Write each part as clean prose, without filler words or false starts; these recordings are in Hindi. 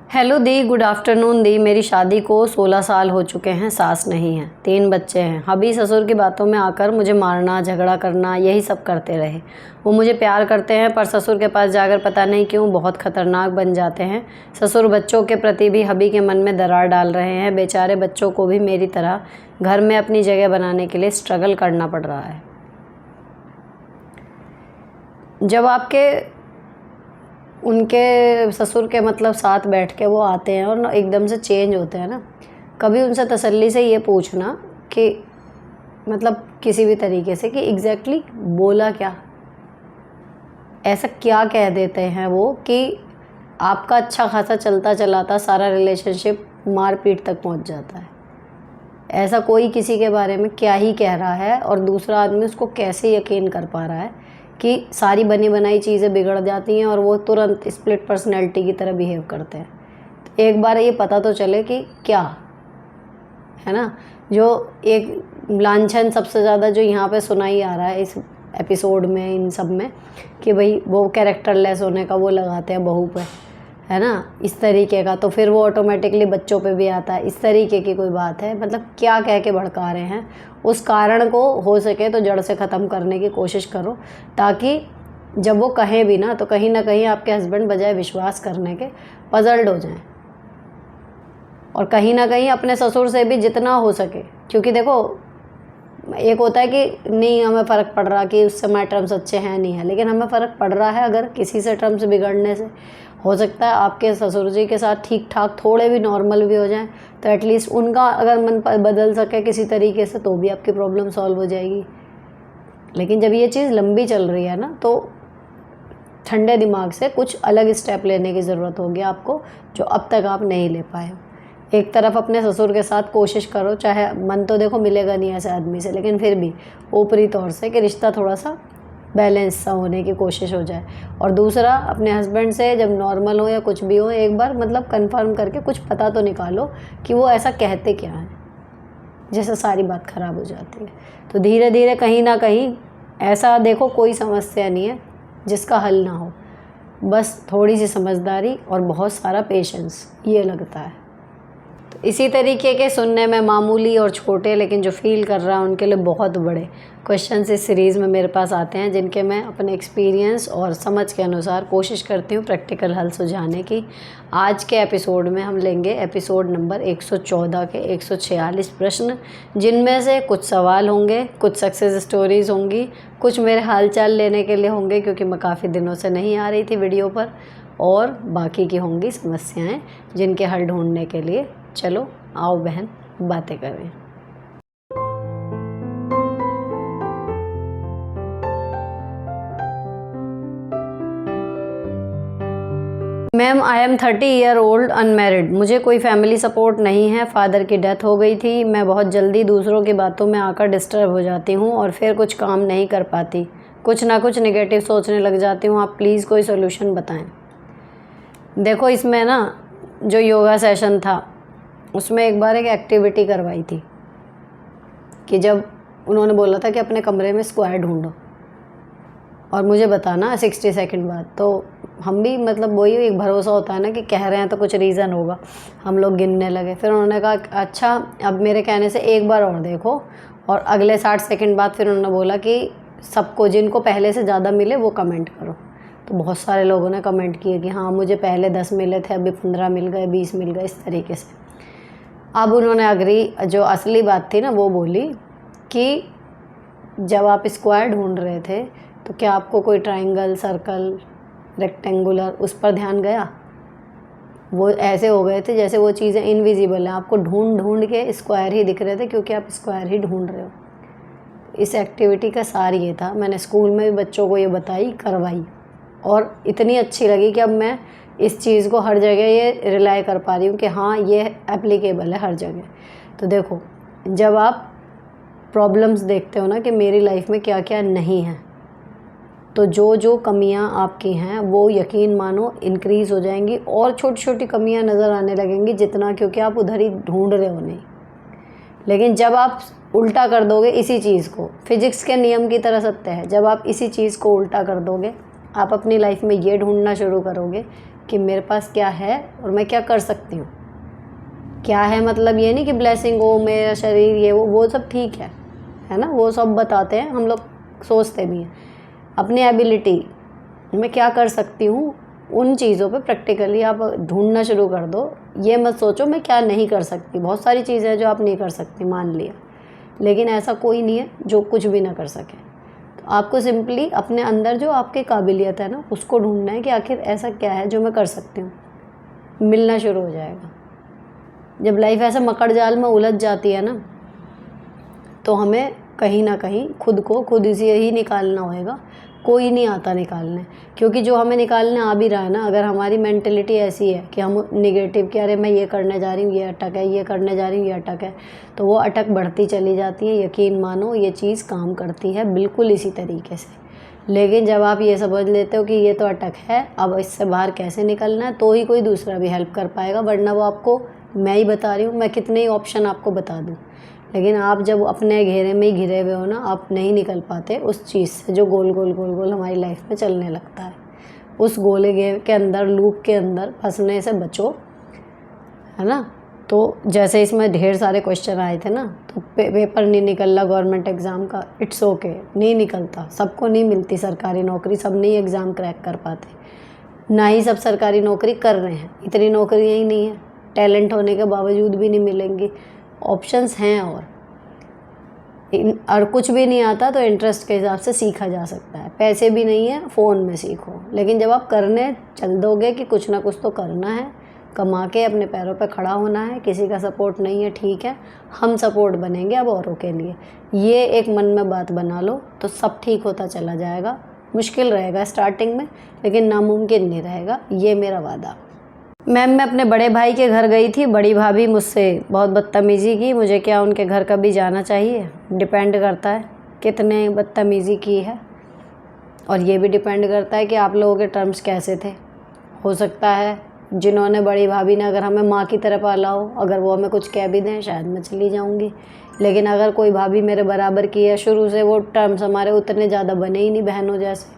हेलो दी, गुड आफ्टरनून दी। मेरी शादी को 16 साल हो चुके हैं, सास नहीं है, 3 बच्चे हैं। हबी ससुर की बातों में आकर मुझे मारना, झगड़ा करना, यही सब करते रहे। वो मुझे प्यार करते हैं पर ससुर के पास जाकर पता नहीं क्यों बहुत ख़तरनाक बन जाते हैं। ससुर बच्चों के प्रति भी हबी के मन में दरार डाल रहे हैं। बेचारे बच्चों को भी मेरी तरह घर में अपनी जगह बनाने के लिए स्ट्रगल करना पड़ रहा है। जब आपके उनके ससुर के मतलब साथ बैठ के वो आते हैं और ना एकदम से चेंज होते हैं ना, कभी उनसे तसल्ली से ये पूछना कि मतलब किसी भी तरीके से कि एग्जैक्टली बोला क्या, ऐसा क्या कह देते हैं वो कि आपका अच्छा खासा चलता चलाता सारा रिलेशनशिप मारपीट तक पहुंच जाता है। ऐसा कोई किसी के बारे में क्या ही कह रहा है और दूसरा आदमी उसको कैसे यकीन कर पा रहा है कि सारी बनी बनाई चीज़ें बिगड़ जाती हैं और वो तुरंत स्प्लिट पर्सनैलिटी की तरह बिहेव करते हैं। तो एक बार ये पता तो चले कि क्या है ना। जो एक लांछन सबसे ज़्यादा जो यहाँ पे सुनाई आ रहा है इस एपिसोड में, इन सब में, कि भाई वो कैरेक्टरलेस होने का वो लगाते हैं बहू पे, है ना, इस तरीके का। तो फिर वो ऑटोमेटिकली बच्चों पे भी आता है। इस तरीके की कोई बात है, मतलब क्या कह के भड़का रहे हैं। उस कारण को हो सके तो जड़ से ख़त्म करने की कोशिश करो, ताकि जब वो कहें भी ना तो कहीं ना कहीं आपके हस्बैंड बजाय विश्वास करने के पजल्ड हो जाएं। और कहीं ना कहीं अपने ससुर से भी जितना हो सके, क्योंकि देखो एक होता है कि नहीं हमें फ़र्क पड़ रहा कि उससे हमारे टर्म्स अच्छे हैं नहीं है, लेकिन हमें फ़र्क पड़ रहा है अगर किसी से टर्म्स बिगड़ने से। हो सकता है आपके ससुर जी के साथ ठीक ठाक थोड़े भी नॉर्मल भी हो जाएं, तो एटलीस्ट उनका अगर मन बदल सके किसी तरीके से तो भी आपकी प्रॉब्लम सॉल्व हो जाएगी। लेकिन जब ये चीज़ लंबी चल रही है ना, तो ठंडे दिमाग से कुछ अलग स्टेप लेने की ज़रूरत होगी आपको, जो अब तक आप नहीं ले पाए हो। एक तरफ अपने ससुर के साथ कोशिश करो, चाहे मन तो देखो मिलेगा नहीं ऐसे आदमी से, लेकिन फिर भी ऊपरी तौर से कि रिश्ता थोड़ा सा बैलेंस सा होने की कोशिश हो जाए। और दूसरा, अपने हस्बैंड से जब नॉर्मल हो या कुछ भी हो, एक बार मतलब कंफर्म करके कुछ पता तो निकालो कि वो ऐसा कहते क्या हैं, जैसे सारी बात ख़राब हो जाती है। तो धीरे धीरे कहीं ना कहीं ऐसा देखो, कोई समस्या नहीं है जिसका हल ना हो, बस थोड़ी सी समझदारी और बहुत सारा पेशेंस, ये लगता है। तो इसी तरीके के सुनने में मामूली और छोटे, लेकिन जो फील कर रहा है उनके लिए बहुत बड़े क्वेश्चंस इस सीरीज़ में मेरे पास आते हैं, जिनके मैं अपने एक्सपीरियंस और समझ के अनुसार कोशिश करती हूँ प्रैक्टिकल हल सुझाने की। आज के एपिसोड में हम लेंगे एपिसोड नंबर 114 के 146 प्रश्न, जिनमें से कुछ सवाल होंगे, कुछ सक्सेस स्टोरीज़ होंगी, कुछ मेरे हालचाल लेने के लिए होंगे क्योंकि मैं काफ़ी दिनों से नहीं आ रही थी वीडियो पर, और बाकी की होंगी समस्याएं जिनके हल ढूंढने के लिए चलो आओ बहन बातें करें। Ma'am, I am 30 year old unmarried. मुझे कोई फैमिली सपोर्ट नहीं है। फादर की डेथ हो गई थी। मैं बहुत जल्दी दूसरों की बातों में आकर डिस्टर्ब हो जाती हूँ और फिर कुछ काम नहीं कर पाती, कुछ ना कुछ नेगेटिव सोचने लग जाती हूँ। आप प्लीज़ कोई सोल्यूशन बताएं। देखो, इसमें ना जो योगा सेशन था उसमें एक बार एक एक्टिविटी करवाई थी कि जब उन्होंने बोला था कि अपने कमरे में स्क्वायर ढूंढो और मुझे बताना 60 सेकंड बाद। तो हम भी मतलब वही एक भरोसा होता है ना कि कह रहे हैं तो कुछ रीज़न होगा, हम लोग गिनने लगे। फिर उन्होंने कहा अच्छा, अब मेरे कहने से एक बार और देखो, और अगले 60 सेकंड बाद फिर उन्होंने बोला कि सबको जिनको पहले से ज़्यादा मिले वो कमेंट करो। तो बहुत सारे लोगों ने कमेंट किए कि हाँ मुझे पहले 10 मिले थे, अभी 15 मिल गए, 20 मिल गए, इस तरीके से। अब उन्होंने जो असली बात थी ना वो बोली कि जब आप स्क्वायर ढूंढ रहे थे तो क्या आपको कोई ट्रायंगल, सर्कल, रेक्टेंगुलर उस पर ध्यान गया? वो ऐसे हो गए थे जैसे वो चीज़ें इनविजिबल हैं, आपको ढूंढ ढूंढ के स्क्वायर ही दिख रहे थे क्योंकि आप स्क्वायर ही ढूंढ रहे हो। इस एक्टिविटी का सार ये था। मैंने स्कूल में भी बच्चों को ये बताई, करवाई, और इतनी अच्छी लगी कि अब मैं इस चीज़ को हर जगह ये रिलाई कर पा रही हूँ कि हाँ ये एप्लीकेबल है हर जगह। तो देखो, जब आप प्रॉब्लम्स देखते हो ना कि मेरी लाइफ में क्या क्या नहीं है, तो जो जो कमियां आपकी हैं वो यकीन मानो इंक्रीज़ हो जाएंगी और छोटी छोटी कमियां नज़र आने लगेंगी जितना, क्योंकि आप उधर ही ढूंढ रहे हो नहीं। लेकिन जब आप उल्टा कर दोगे इसी चीज़ को, फिजिक्स के नियम की तरह सत्य है, जब आप इसी चीज़ को उल्टा कर दोगे, आप अपनी लाइफ में ये ढूंढना शुरू करोगे कि मेरे पास क्या है और मैं क्या कर सकती हूँ। क्या है मतलब ये नहीं कि ब्लेसिंग हो, मेरा शरीर ये वो सब ठीक है ना, वो सब बताते हैं, हम लोग सोचते भी हैं। अपनी एबिलिटी मैं क्या कर सकती हूँ, उन चीज़ों पे प्रैक्टिकली आप ढूंढना शुरू कर दो। ये मत सोचो मैं क्या नहीं कर सकती। बहुत सारी चीज़ें हैं जो आप नहीं कर सकती, मान लिया, लेकिन ऐसा कोई नहीं है जो कुछ भी ना कर सके। तो आपको सिंपली अपने अंदर जो आपकी काबिलियत है ना, उसको ढूंढना है कि आखिर ऐसा क्या है जो मैं कर सकती हूँ। मिलना शुरू हो जाएगा। जब लाइफ ऐसे मकड़ जाल में उलझ जाती है ना, तो हमें कहीं ना कहीं खुद को खुद से ही निकालना होएगा। कोई नहीं आता निकालने, क्योंकि जो हमें निकालने आ भी रहा है ना, अगर हमारी मेंटेलिटी ऐसी है कि हम नेगेटिव कि अरे मैं ये करने जा रही हूँ, ये अटक है, ये करने जा रही हूँ, ये अटक है, तो वो अटक बढ़ती चली जाती है। यकीन मानो ये चीज़ काम करती है बिल्कुल इसी तरीके से। लेकिन जब आप ये समझ लेते हो कि ये तो अटक है, अब इससे बाहर कैसे निकलना है, तो ही कोई दूसरा भी हेल्प कर पाएगा, वरना वो आपको मैं ही बता रही हूँ, मैं कितने ही ऑप्शन आपको बता दूँ, लेकिन आप जब अपने घेरे में ही घिरे हुए हो ना, आप नहीं निकल पाते उस चीज़ से जो गोल गोल गोल गोल हमारी लाइफ में चलने लगता है। उस गोले घेर के अंदर, लूप के अंदर फंसने से बचो, है ना। तो जैसे इसमें ढेर सारे क्वेश्चन आए थे ना, तो पेपर नहीं निकल रहा गवर्नमेंट एग्ज़ाम का, इट्स ओके, नहीं निकलता, सबको नहीं मिलती सरकारी नौकरी, सब नहीं एग्ज़ाम क्रैक कर पाते, ना ही सब सरकारी नौकरी कर रहे हैं, इतनी नौकरियाँ ही नहीं है, टैलेंट होने के बावजूद भी नहीं मिलेंगी। ऑप्शंस हैं और कुछ भी नहीं आता तो इंटरेस्ट के हिसाब से सीखा जा सकता है। पैसे भी नहीं है, फ़ोन में सीखो, लेकिन जब आप करने चल दोगे कि कुछ ना कुछ तो करना है, कमा के अपने पैरों पे खड़ा होना है, किसी का सपोर्ट नहीं है, ठीक है, हम सपोर्ट बनेंगे अब औरों के लिए, ये एक मन में बात बना लो तो सब ठीक होता चला जाएगा। मुश्किल रहेगा स्टार्टिंग में, लेकिन नामुमकिन नहीं रहेगा, ये मेरा वादा। मैम मैं अपने बड़े भाई के घर गई थी, बड़ी भाभी मुझसे बहुत बदतमीज़ी की, मुझे क्या उनके घर कभी जाना चाहिए? डिपेंड करता है कितने बदतमीज़ी की है, और ये भी डिपेंड करता है कि आप लोगों के टर्म्स कैसे थे। हो सकता है जिन्होंने, बड़ी भाभी ने अगर हमें माँ की तरह पाला हो, अगर वो हमें कुछ कह भी दें शायद मैं चली जाऊँगी, लेकिन अगर कोई भाभी मेरे बराबर की है, शुरू से वो टर्म्स हमारे उतने ज़्यादा बने ही नहीं बहनों जैसे,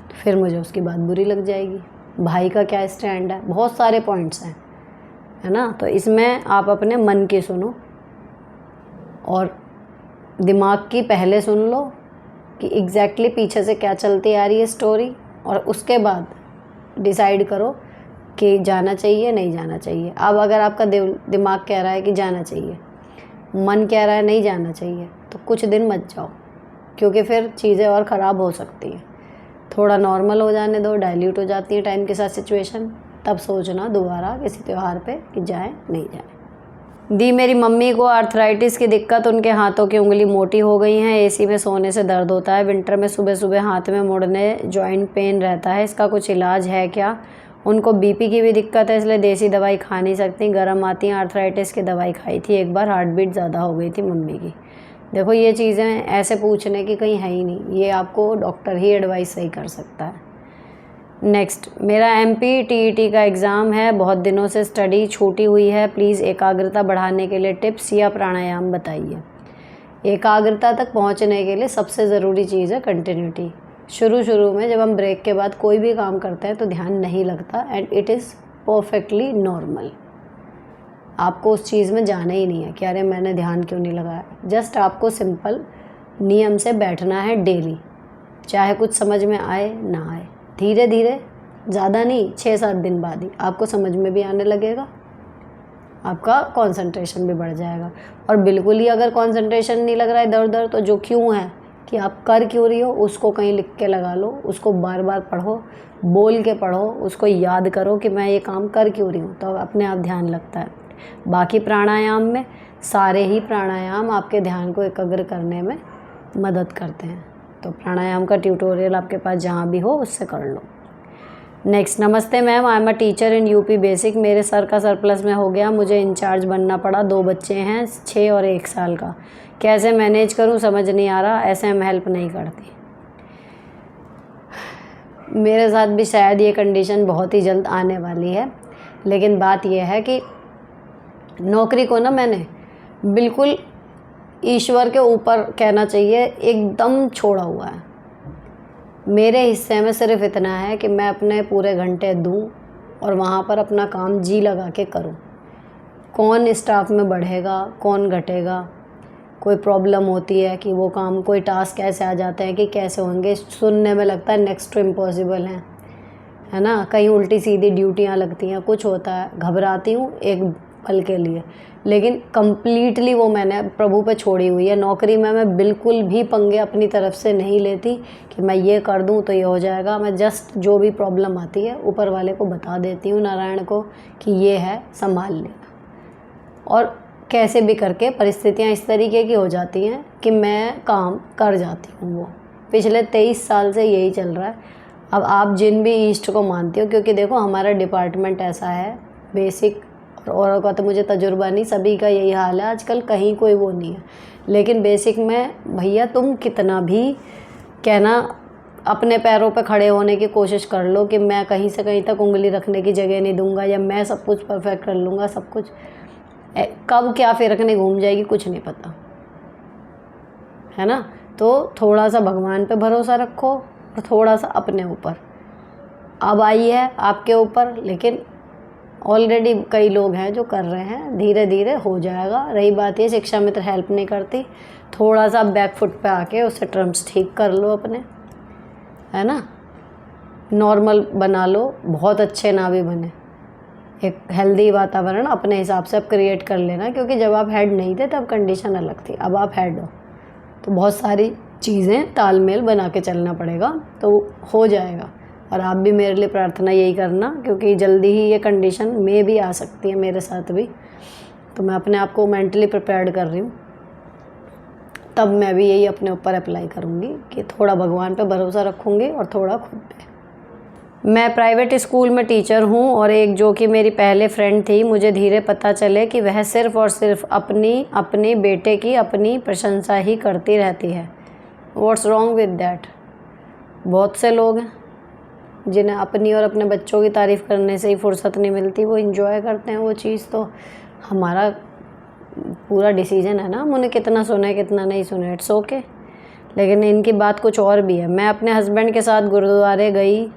तो फिर मुझे उसकी बात बुरी लग जाएगी। भाई का क्या स्टैंड है, बहुत सारे पॉइंट्स हैं, है ना। तो इसमें आप अपने मन की सुनो और दिमाग की पहले सुन लो कि एग्जैक्टली पीछे से क्या चलती आ रही है स्टोरी, और उसके बाद डिसाइड करो कि जाना चाहिए नहीं जाना चाहिए। अब अगर आपका दिमाग कह रहा है कि जाना चाहिए, मन कह रहा है नहीं जाना चाहिए, तो कुछ दिन मत जाओ, क्योंकि फिर चीज़ें और ख़राब हो सकती हैं। थोड़ा नॉर्मल हो जाने दो, डाइल्यूट हो जाती है टाइम के साथ सिचुएशन, तब सोचना दोबारा किसी त्यौहार पे कि जाए नहीं जाए। दी मेरी मम्मी को आर्थराइटिस की दिक्कत, उनके हाथों की उंगली मोटी हो गई हैं, एसी में सोने से दर्द होता है, विंटर में सुबह सुबह हाथ में मुड़ने जॉइंट पेन रहता है, इसका कुछ इलाज है क्या? उनको बीपी की भी दिक्कत है, इसलिए देसी दवाई खा नहीं सकती, गर्म आती हैं। आर्थराइटिस की दवाई खाई थी एक बार, हार्ट बीट ज़्यादा हो गई थी मम्मी की। देखो ये चीज़ें ऐसे पूछने की कहीं है ही नहीं, ये आपको डॉक्टर ही एडवाइस सही कर सकता है। नेक्स्ट, मेरा एमपी टीईटी का एग्ज़ाम है, बहुत दिनों से स्टडी छूटी हुई है, प्लीज़ एकाग्रता बढ़ाने के लिए टिप्स या प्राणायाम बताइए। एकाग्रता तक पहुंचने के लिए सबसे ज़रूरी चीज़ है कंटिन्यूटी। शुरू में जब हम ब्रेक के बाद कोई भी काम करते हैं तो ध्यान नहीं लगता, and it is perfectly normal. आपको उस चीज़ में जाना ही नहीं है कि अरे मैंने ध्यान क्यों नहीं लगाया। जस्ट आपको सिंपल नियम से बैठना है डेली, चाहे कुछ समझ में आए ना आए, धीरे धीरे, ज़्यादा नहीं, 6-7 दिन बाद ही आपको समझ में भी आने लगेगा, आपका कंसंट्रेशन भी बढ़ जाएगा। और बिल्कुल ही अगर कंसंट्रेशन नहीं लग रहा है इधर उधर, तो जो क्यों है कि आप कर क्यों रही हो उसको कहीं लिख के लगा लो, उसको बार बार पढ़ो, बोल के पढ़ो, उसको याद करो कि मैं ये काम कर क्यों रही हूँ, तो अपने आप ध्यान लगता है। बाकी प्राणायाम में, सारे ही प्राणायाम आपके ध्यान को एकाग्र करने में मदद करते हैं, तो प्राणायाम का ट्यूटोरियल आपके पास जहाँ भी हो उससे कर लो। नेक्स्ट, नमस्ते ma'am, I am a teacher in UP basic, मेरे सर का सरप्लस में हो गया, मुझे इंचार्ज बनना पड़ा, 2 बच्चे हैं, 6 और 1 साल का, कैसे मैनेज करूं समझ नहीं आ रहा, एसएम हेल्प नहीं करती। मेरे साथ भी शायद ये कंडीशन बहुत ही जल्द आने वाली है, लेकिन बात यह है कि नौकरी को ना मैंने बिल्कुल ईश्वर के ऊपर कहना चाहिए एकदम छोड़ा हुआ है। मेरे हिस्से में सिर्फ इतना है कि मैं अपने पूरे घंटे दूँ और वहाँ पर अपना काम जी लगा के करूँ। कौन स्टाफ में बढ़ेगा, कौन घटेगा, कोई प्रॉब्लम होती है कि वो काम, कोई टास्क ऐसे आ जाते हैं कि कैसे होंगे, सुनने में लगता है नेक्स्ट टू इम्पॉसिबल है ना। कहीं उल्टी सीधी ड्यूटियाँ लगती हैं, कुछ होता है, घबराती हूँ एक पल के लिए, लेकिन कम्प्लीटली वो मैंने प्रभु पे छोड़ी हुई है। नौकरी में मैं बिल्कुल भी पंगे अपनी तरफ से नहीं लेती कि मैं ये कर दूँ तो ये हो जाएगा। मैं जस्ट जो भी प्रॉब्लम आती है ऊपर वाले को बता देती हूँ, नारायण को, कि ये है, संभाल लेना। और कैसे भी करके परिस्थितियाँ इस तरीके की हो जाती हैं कि मैं काम कर जाती हूँ। वो पिछले 23 साल से यही चल रहा है। अब आप जिन भी ईस्ट को मानते हो, क्योंकि देखो हमारा डिपार्टमेंट ऐसा है, बेसिक औरों का तो मुझे तजुर्बा नहीं, सभी का यही हाल है आजकल, कहीं कोई वो नहीं है, लेकिन बेसिक में भैया तुम कितना भी कहना अपने पैरों पे खड़े होने की कोशिश कर लो कि मैं कहीं से कहीं तक उंगली रखने की जगह नहीं दूंगा या मैं सब कुछ परफेक्ट कर लूँगा, सब कुछ, कब क्या फिरकने घूम जाएगी कुछ नहीं पता, है ना। तो थोड़ा सा भगवान पे भरोसा रखो और थोड़ा सा अपने ऊपर। अब आई है आपके ऊपर, लेकिन ऑलरेडी कई लोग हैं जो कर रहे हैं, धीरे धीरे हो जाएगा। रही बात ये शिक्षा मित्र हेल्प नहीं करती, थोड़ा सा बैक फुट पे आके उससे टर्म्स ठीक कर लो अपने, है ना, नॉर्मल बना लो, बहुत अच्छे ना भी बने, एक हेल्दी वातावरण अपने हिसाब से आप क्रिएट कर लेना। क्योंकि जब आप हेड नहीं थे तब कंडीशन अलग थी, अब आप हेड हो तो बहुत सारी चीज़ें तालमेल बना के चलना पड़ेगा, तो हो जाएगा। और आप भी मेरे लिए प्रार्थना यही करना, क्योंकि जल्दी ही ये कंडीशन में भी आ सकती है, मेरे साथ भी, तो मैं अपने आप को मेंटली प्रिपेयर्ड कर रही हूँ। तब मैं भी यही अपने ऊपर अप्लाई करूँगी कि थोड़ा भगवान पे भरोसा रखूँगी और थोड़ा खुद पे। मैं प्राइवेट स्कूल में टीचर हूँ और एक जो कि मेरी पहले फ्रेंड थी, मुझे धीरे पता चले कि वह सिर्फ़ और सिर्फ अपने बेटे की अपनी प्रशंसा ही करती रहती है। What's wrong with that? बहुत से लोग हैं जिन्हें अपनी और अपने बच्चों की तारीफ़ करने से ही फुर्सत नहीं मिलती, वो इंजॉय करते हैं वो चीज़। तो हमारा पूरा डिसीजन है ना, हम उन्हें कितना सुने कितना नहीं सुने, इट्स ओके। लेकिन इनकी बात कुछ और भी है। मैं अपने हस्बैंड के साथ गुरुद्वारे गई,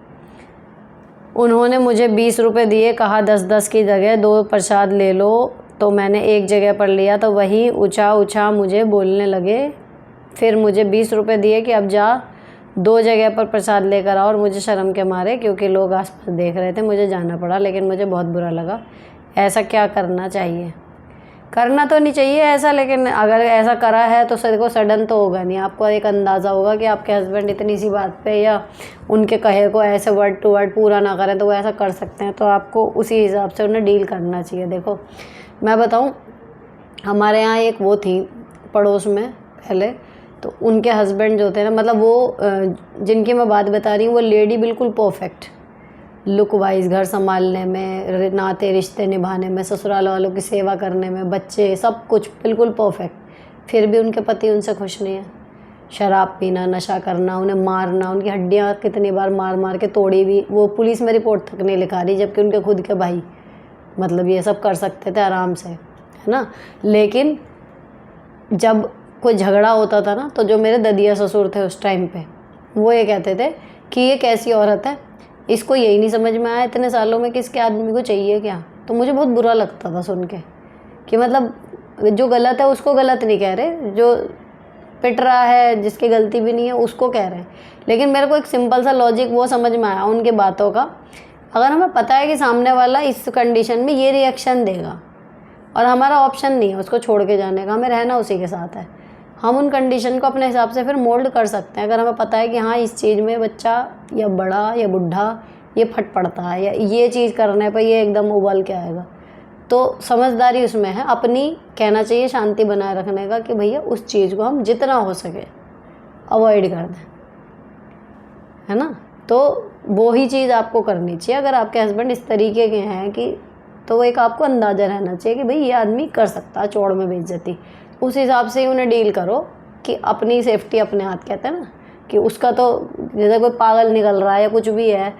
उन्होंने मुझे 20 रुपये दिए, कहा 10-10 की जगह 2 प्रसाद ले लो, तो मैंने एक जगह पर लिया तो वही ऊँचा मुझे बोलने लगे। फिर मुझे 20 रुपये दिए कि अब जा 2 जगह पर प्रसाद लेकर आओ, और मुझे शर्म के मारे, क्योंकि लोग आसपास देख रहे थे, मुझे जाना पड़ा। लेकिन मुझे बहुत बुरा लगा। ऐसा क्या करना चाहिए? करना तो नहीं चाहिए ऐसा, लेकिन अगर ऐसा करा है तो देखो सडन तो होगा नहीं, आपको एक अंदाज़ा होगा कि आपके हस्बैंड इतनी सी बात पे या उनके कहे को ऐसे वर्ड टू वर्ड पूरा ना करें तो वो ऐसा कर सकते हैं, तो आपको उसी हिसाब से उन्हें डील करना चाहिए। देखो मैं बताऊं, हमारे यहाँ एक वो थी पड़ोस में पहले, तो उनके हस्बैंड जो थे ना, मतलब वो जिनकी मैं बात बता रही हूँ, वो लेडी बिल्कुल परफेक्ट, लुक वाइज, घर संभालने में, नाते रिश्ते निभाने में, ससुराल वालों की सेवा करने में, बच्चे, सब कुछ बिल्कुल परफेक्ट। फिर भी उनके पति उनसे खुश नहीं है। शराब पीना, नशा करना, उन्हें मारना, उनकी हड्डियाँ कितनी बार मार मार के तोड़ी भी, वो पुलिस में रिपोर्ट तक नहीं लिखा रही, जबकि उनके खुद के भाई मतलब ये सब कर सकते थे आराम से, है ना। लेकिन जब कोई झगड़ा होता था ना, तो जो मेरे ददिया ससुर थे उस टाइम पे, वो ये कहते थे कि ये कैसी औरत है, इसको यही नहीं समझ में आया इतने सालों में कि इसके आदमी को चाहिए क्या। तो मुझे बहुत बुरा लगता था सुन के कि मतलब जो गलत है उसको गलत नहीं कह रहे, जो पिट रहा है जिसकी गलती भी नहीं है उसको कह रहे हैं। लेकिन मेरे को एक सिंपल सा लॉजिक वो समझ में आया उनके बातों का, अगर हमें पता है कि सामने वाला इस कंडीशन में ये रिएक्शन देगा और हमारा ऑप्शन नहीं है उसको छोड़ के जाने का, हमें रहना उसी के साथ है, हम उन कंडीशन को अपने हिसाब से फिर मोल्ड कर सकते हैं। अगर हमें पता है कि हाँ इस चीज़ में बच्चा या बड़ा या बुढ़ा ये फट पड़ता है, या ये चीज़ करने पर ये एकदम उबल के आएगा, तो समझदारी उसमें है अपनी, कहना चाहिए शांति बनाए रखने का कि भैया उस चीज़ को हम जितना हो सके अवॉइड कर दें, है ना। तो वो ही चीज़ आपको करनी चाहिए। अगर आपके हस्बैंड इस तरीके के हैं कि, तो एक आपको अंदाज़ा रहना चाहिए कि भाई ये आदमी कर सकता है चौड़ में बेइज्जती, उस हिसाब से ही उन्हें डील करो कि अपनी सेफ्टी अपने हाथ, कहते हैं ना कि उसका तो जैसे कोई पागल निकल रहा है या कुछ भी है,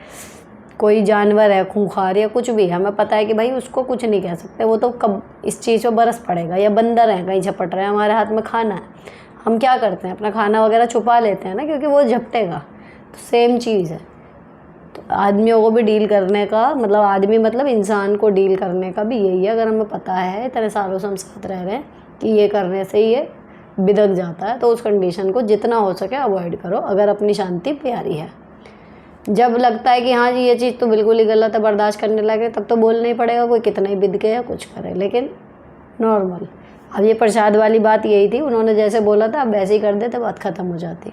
कोई जानवर है खूंखार या कुछ भी है, हमें पता है कि भाई उसको कुछ नहीं कह सकते, वो तो कब इस चीज़ पर बरस पड़ेगा। या बंदर है कहीं झपट रहे हैं, हमारे हाथ में खाना है, हम क्या करते हैं अपना खाना वगैरह छुपा लेते हैं ना, क्योंकि वो झपटेगा। तो सेम चीज़ है। तो आदमियों को भी डील करने का मतलब, आदमी मतलब इंसान को डील करने का भी यही है। अगर हमें पता है इतने सालों से हम साथ रह रहे हैं कि ये करने से ये बिदक जाता है, तो उस कंडीशन को जितना हो सके अवॉइड करो, अगर अपनी शांति प्यारी है। जब लगता है कि हाँ जी ये चीज़ तो बिल्कुल ही गलत है, बर्दाश्त करने लगे, तब तो बोलना ही पड़ेगा, कोई कितना ही बिद के या कुछ करे, लेकिन नॉर्मल। अब ये प्रसाद वाली बात यही थी, उन्होंने जैसे बोला था अब वैसे ही कर देते, बात ख़त्म हो जाती।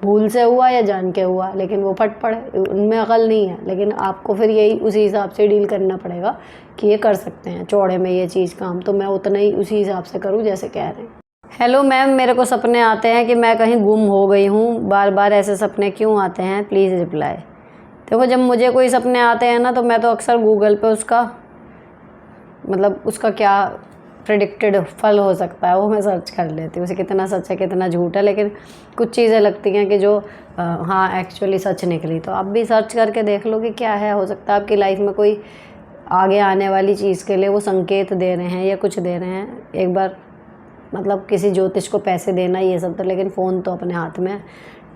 भूल से हुआ या जान के हुआ, लेकिन वो फट पड़े, उनमें अकल नहीं है। लेकिन आपको फिर यही उसी हिसाब से डील करना पड़ेगा कि ये कर सकते हैं चौड़े में ये चीज़ काम, तो मैं उतना ही उसी हिसाब से करूँ जैसे कह रहे हैं। हेलो मैम, मेरे को सपने आते हैं कि मैं कहीं गुम हो गई हूँ, बार बार ऐसे सपने क्यों आते हैं, प्लीज़ रिप्लाई। देखो, जब मुझे कोई सपने आते हैं ना, तो मैं तो अक्सर गूगल पे उसका मतलब उसका क्या प्रेडिक्टेड फल हो सकता है वो मैं सर्च कर लेती हूँ, उसे कितना सच है कितना झूठ है। लेकिन कुछ चीज़ें लगती हैं कि जो हाँ एक्चुअली सच निकली, तो आप भी सर्च करके देख लो कि क्या है। हो सकता है आपकी लाइफ में कोई आगे आने वाली चीज़ के लिए वो संकेत दे रहे हैं या कुछ दे रहे हैं। एक बार मतलब किसी ज्योतिष को पैसे देना ये सब तो, लेकिन फ़ोन तो अपने हाथ में,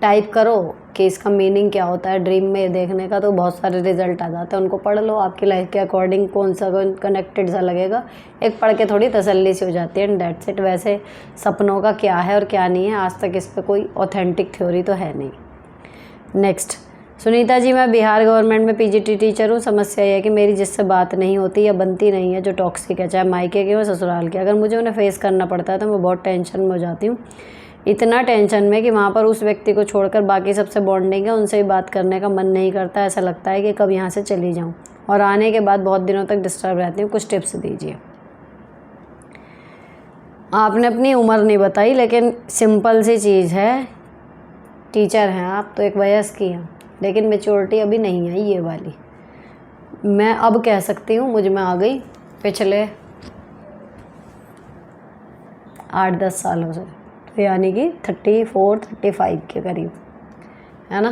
टाइप करो कि इसका मीनिंग क्या होता है ड्रीम में देखने का, तो बहुत सारे रिजल्ट आ जाते हैं, उनको पढ़ लो। आपकी लाइफ के अकॉर्डिंग कौन सा कनेक्टेड सा लगेगा, एक पढ़ के थोड़ी तसल्ली सी हो जाती है, एंड दैट्स इट। वैसे सपनों का क्या है और क्या नहीं है, आज तक इस पर कोई ऑथेंटिक थ्योरी तो है नहीं। नेक्स्ट, सुनीता जी, मैं बिहार गवर्नमेंट में पीजीटी टीचर हूँ। समस्या यह है कि मेरी जिससे बात नहीं होती या बनती नहीं है, जो टॉक्सिक है, चाहे मायके के हो ससुराल के, अगर मुझे उन्हें फेस करना पड़ता है तो मैं बहुत टेंशन में हो जाती हूँ। इतना टेंशन में कि वहाँ पर उस व्यक्ति को छोड़कर बाकी सबसे बॉन्डिंग है, उनसे भी बात करने का मन नहीं करता। ऐसा लगता है कि कब यहाँ से चली जाऊँ, और आने के बाद बहुत दिनों तक डिस्टर्ब रहती हूँ। कुछ टिप्स दीजिए। आपने अपनी उम्र नहीं बताई, लेकिन सिंपल सी चीज़ है, टीचर हैं आप तो एक वयस्क की हैं, लेकिन मैच्योरिटी अभी नहीं आई ये वाली। मैं अब कह सकती हूँ मुझ में आ गई पिछले 8-10 सालों से, तो यानी कि 34-35 के करीब, है ना।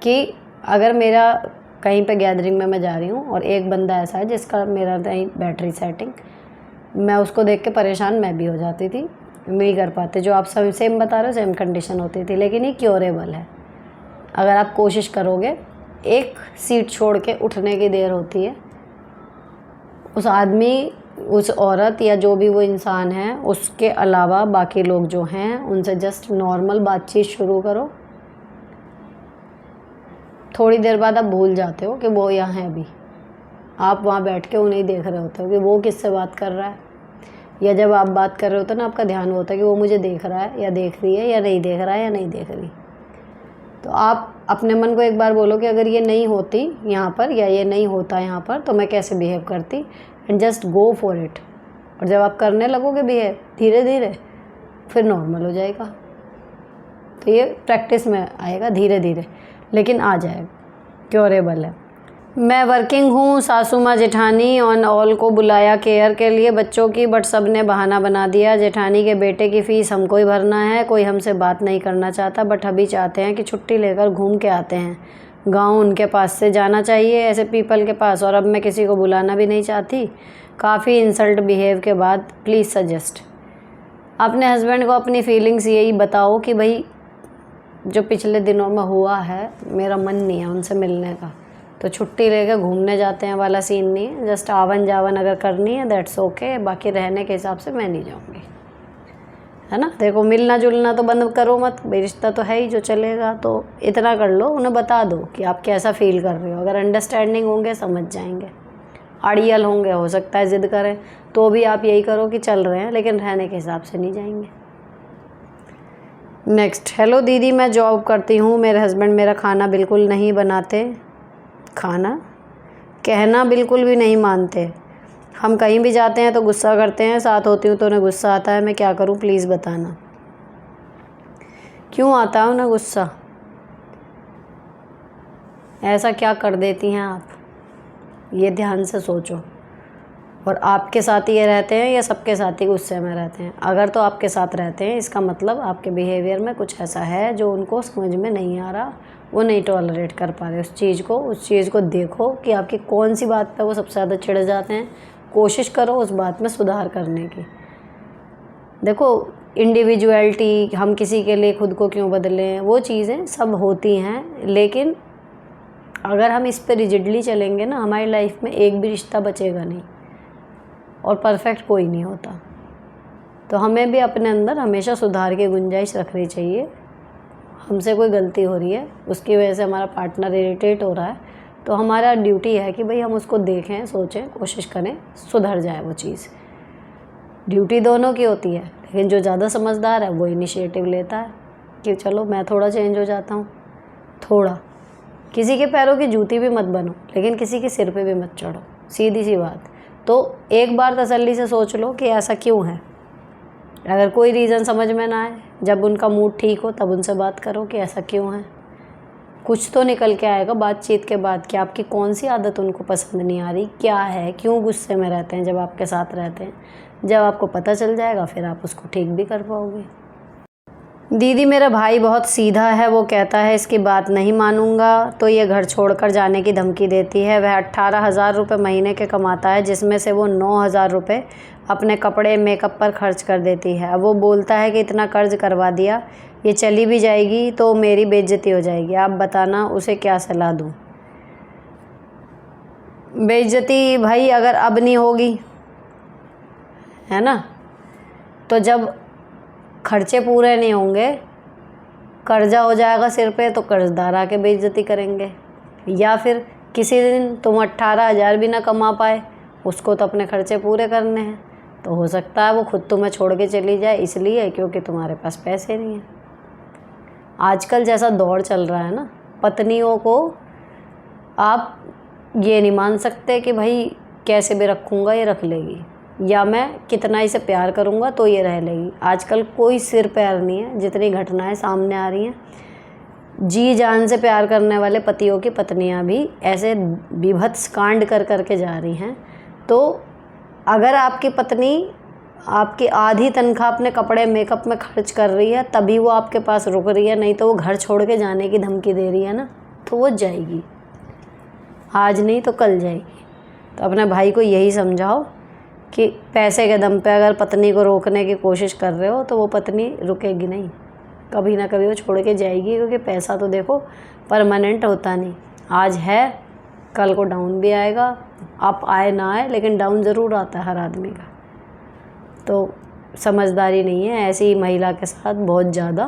कि अगर मेरा कहीं पे गैदरिंग में मैं जा रही हूँ और एक बंदा ऐसा है जिसका मेरा नहीं बैटरी सेटिंग, मैं उसको देख के परेशान मैं भी हो जाती थी, नहीं कर पाते। जो आप सब सेम बता रहे हो सेम कंडीशन होती थी, लेकिन ये क्योरेबल है। अगर आप कोशिश करोगे, एक सीट छोड़ के उठने की देर होती है, उस आदमी, उस औरत या जो भी वो इंसान है, उसके अलावा बाकी लोग जो हैं उनसे जस्ट नॉर्मल बातचीत शुरू करो। थोड़ी देर बाद आप भूल जाते हो कि वो यहाँ है भी, आप वहाँ बैठ के उन्हें देख रहे होते हो कि वो किससे बात कर रहा है, या जब आप बात कर रहे होते हो ना, आपका ध्यान होता है कि वो मुझे देख रहा है या देख रही है, या नहीं देख रहा है या नहीं देख रही। तो आप अपने मन को एक बार बोलो कि अगर ये नहीं होती यहाँ पर या ये नहीं होता यहाँ पर, तो मैं कैसे बिहेव करती, and just go for it. और जब आप करने लगोगे बिहेव धीरे धीरे, फिर नॉर्मल हो जाएगा। तो ये प्रैक्टिस में आएगा धीरे धीरे, लेकिन आ जाएगा, क्योरेबल है। मैं वर्किंग हूँ, सासू माँ जेठानी ऑन ऑल को बुलाया केयर के लिए बच्चों की, बट सब ने बहाना बना दिया। जेठानी के बेटे की फ़ीस हमको ही भरना है, कोई हमसे बात नहीं करना चाहता, बट अभी चाहते हैं कि छुट्टी लेकर घूम के आते हैं। गांव उनके पास से जाना चाहिए ऐसे पीपल के पास, और अब मैं किसी को बुलाना भी नहीं चाहती। काफ़ी इंसल्ट बिहेव के बाद प्लीज़ सजेस्ट। अपने हस्बैंड को अपनी फीलिंग्स यही बताओ कि भाई जो पिछले दिनों में हुआ है, मेरा मन नहीं है उनसे मिलने का, तो छुट्टी लेकर घूमने जाते हैं वाला सीन नहीं है। जस्ट आवन जावन अगर करनी है दैट्स ओके, बाकी रहने के हिसाब से मैं नहीं जाऊँगी, है ना। देखो, मिलना जुलना तो बंद करो मत, रिश्ता तो है ही जो चलेगा, तो इतना कर लो, उन्हें बता दो कि आप कैसा फील कर रहे हो। अगर अंडरस्टैंडिंग होंगे समझ जाएंगे, अड़ियल होंगे हो सकता है ज़िद करें, तो भी आप यही करो कि चल रहे हैं लेकिन रहने के हिसाब से नहीं जाएंगे। नेक्स्ट, हेलो दीदी, मैं जॉब करती हूँ, मेरे हस्बैंड मेरा खाना बिल्कुल नहीं बनाते, खाना कहना बिल्कुल भी नहीं मानते। हम कहीं भी जाते हैं तो गुस्सा करते हैं, साथ होती हूँ तो उन्हें गुस्सा आता है। मैं क्या करूँ प्लीज़ बताना। क्यों आता है उन्हें गुस्सा? ऐसा क्या कर देती हैं आप, ये ध्यान से सोचो। और आपके साथ ही ये रहते हैं या सबके साथ ही गुस्से में रहते हैं? अगर तो आपके साथ रहते हैं, इसका मतलब आपके बिहेवियर में कुछ ऐसा है जो उनको समझ में नहीं आ रहा, वो नहीं टॉलरेट कर पा रहे उस चीज़ को देखो कि आपकी कौन सी बात पे वो सबसे ज़्यादा चिढ़ जाते हैं। कोशिश करो उस बात में सुधार करने की। देखो, इंडिविजुअलिटी, हम किसी के लिए खुद को क्यों बदलें, वो चीज़ें सब होती हैं। लेकिन अगर हम इस पे रिजिडली चलेंगे ना, हमारी लाइफ में एक भी रिश्ता बचेगा नहीं, और परफेक्ट कोई नहीं होता। तो हमें भी अपने अंदर हमेशा सुधार की गुंजाइश रखनी चाहिए। हमसे कोई गलती हो रही है, उसकी वजह से हमारा पार्टनर इरिटेट हो रहा है, तो हमारा ड्यूटी है कि भाई हम उसको देखें, सोचें, कोशिश करें सुधर जाए वो चीज़। ड्यूटी दोनों की होती है, लेकिन जो ज़्यादा समझदार है वो इनिशिएटिव लेता है कि चलो मैं थोड़ा चेंज हो जाता हूँ। थोड़ा, किसी के पैरों की जूती भी मत बनो, लेकिन किसी के सिर पे भी मत चढ़ो, सीधी सी बात। तो एक बार तसल्ली से सोच लो कि ऐसा क्यों है। अगर कोई रीज़न समझ में ना आए, जब उनका मूड ठीक हो तब उनसे बात करो कि ऐसा क्यों है। कुछ तो निकल के आएगा बातचीत के बाद कि आपकी कौन सी आदत उनको पसंद नहीं आ रही, क्या है, क्यों गुस्से में रहते हैं जब आपके साथ रहते हैं। जब आपको पता चल जाएगा फिर आप उसको ठीक भी कर पाओगे। दीदी मेरा भाई बहुत सीधा है, वो कहता है इसकी बात नहीं मानूंगा तो ये घर छोड़कर जाने की धमकी देती है। वह 18,000 रुपये महीने के कमाता है, जिसमें से वो 9,000 रुपये अपने कपड़े मेकअप पर खर्च कर देती है। अब वो बोलता है कि इतना कर्ज करवा दिया, ये चली भी जाएगी तो मेरी बेइज्जती हो जाएगी। आप बताना उसे क्या सलाह दूँ। बेइज्जती भाई अगर अब नहीं होगी, है ना, तो जब खर्चे पूरे नहीं होंगे, कर्जा हो जाएगा सिर पे, तो कर्जदार आके बेइज्जती करेंगे। या फिर किसी दिन तुम 18,000 भी ना कमा पाए, उसको तो अपने खर्चे पूरे करने हैं, तो हो सकता है वो खुद तुम्हें छोड़ के चली जाए, इसलिए क्योंकि तुम्हारे पास पैसे नहीं हैं। आजकल जैसा दौर चल रहा है ना, पत्नियों को आप ये नहीं मान सकते कि भाई कैसे भी रखूँगा ये रख लेगी, या मैं कितना इसे प्यार करूँगा तो ये रह लेगी। आजकल कोई सिर पैर नहीं है, जितनी घटनाएं सामने आ रही हैं। जी जान से प्यार करने वाले पतियों की पत्नियां भी ऐसे बीभत्स कांड कर करके जा रही हैं। तो अगर आपकी पत्नी आपकी आधी तनख्वाह अपने कपड़े मेकअप में खर्च कर रही है तभी वो आपके पास रुक रही है, नहीं तो वो घर छोड़ के जाने की धमकी दे रही है ना, तो वो जाएगी, आज नहीं तो कल जाएगी। तो अपने भाई को यही समझाओ कि पैसे के दम पे अगर पत्नी को रोकने की कोशिश कर रहे हो तो वो पत्नी रुकेगी नहीं, कभी ना कभी वो छोड़ के जाएगी। क्योंकि पैसा तो देखो परमानेंट होता नहीं, आज है कल को डाउन भी आएगा। अप आए ना आए, लेकिन डाउन ज़रूर आता है हर आदमी का। तो समझदारी नहीं है ऐसी ही महिला के साथ बहुत ज़्यादा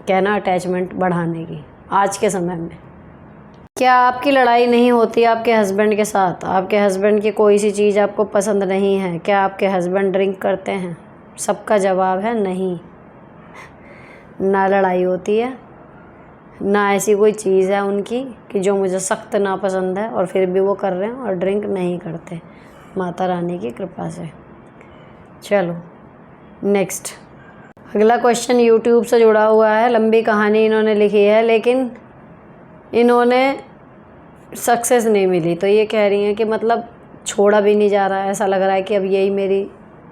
कहना अटैचमेंट बढ़ाने की आज के समय में। क्या आपकी लड़ाई नहीं होती आपके हस्बैंड के साथ? आपके हस्बैंड की कोई सी चीज़ आपको पसंद नहीं है? क्या आपके हस्बैंड ड्रिंक करते हैं? सबका जवाब है नहीं। ना लड़ाई होती है, ना ऐसी कोई चीज़ है उनकी कि जो मुझे सख्त नापसंद है और फिर भी वो कर रहे हैं, और ड्रिंक नहीं करते, माता रानी की कृपा से। चलो नेक्स्ट, अगला क्वेश्चन यूट्यूब से जुड़ा हुआ है। लंबी कहानी इन्होंने लिखी है, लेकिन इन्होंने सक्सेस नहीं मिली, तो ये कह रही हैं कि मतलब छोड़ा भी नहीं जा रहा है, ऐसा लग रहा है कि अब यही मेरी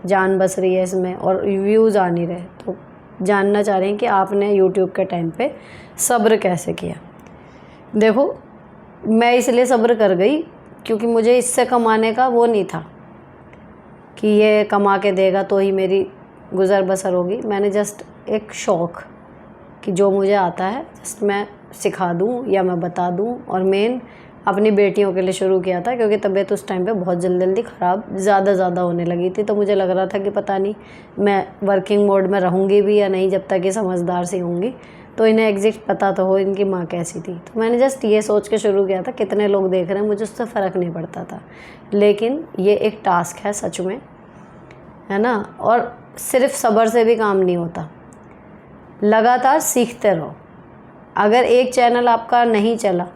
जान बस रही है इसमें, और व्यूज़ आ नहीं रहे। तो जानना चाह रहे हैं कि आपने यूट्यूब के टाइम पे सब्र कैसे किया। देखो, मैं इसलिए सब्र कर गई क्योंकि मुझे इससे कमाने का वो नहीं था कि ये कमा के देगा तो ही मेरी गुज़र बसर होगी। मैंने जस्ट एक शौक़ कि जो मुझे आता है जस्ट मैं सिखा दूँ या मैं बता दूँ, और मेन अपनी बेटियों के लिए शुरू किया था क्योंकि तबीयत उस टाइम पे बहुत जल्दी ख़राब ज़्यादा होने लगी थी। तो मुझे लग रहा था कि पता नहीं मैं वर्किंग मोड में रहूँगी भी या नहीं जब तक ये समझदार सी होंगी, तो इन्हें एग्जैक्ट पता तो हो इनकी माँ कैसी थी। तो मैंने जस्ट ये सोच के शुरू किया था कितने लोग देख रहे हैं, मुझे उससे फ़र्क नहीं पड़ता था। लेकिन ये एक टास्क है सच में, है ना, और सिर्फ सब्र से भी काम नहीं होता, लगातार सीखते रहो। अगर एक चैनल आपका नहीं चला,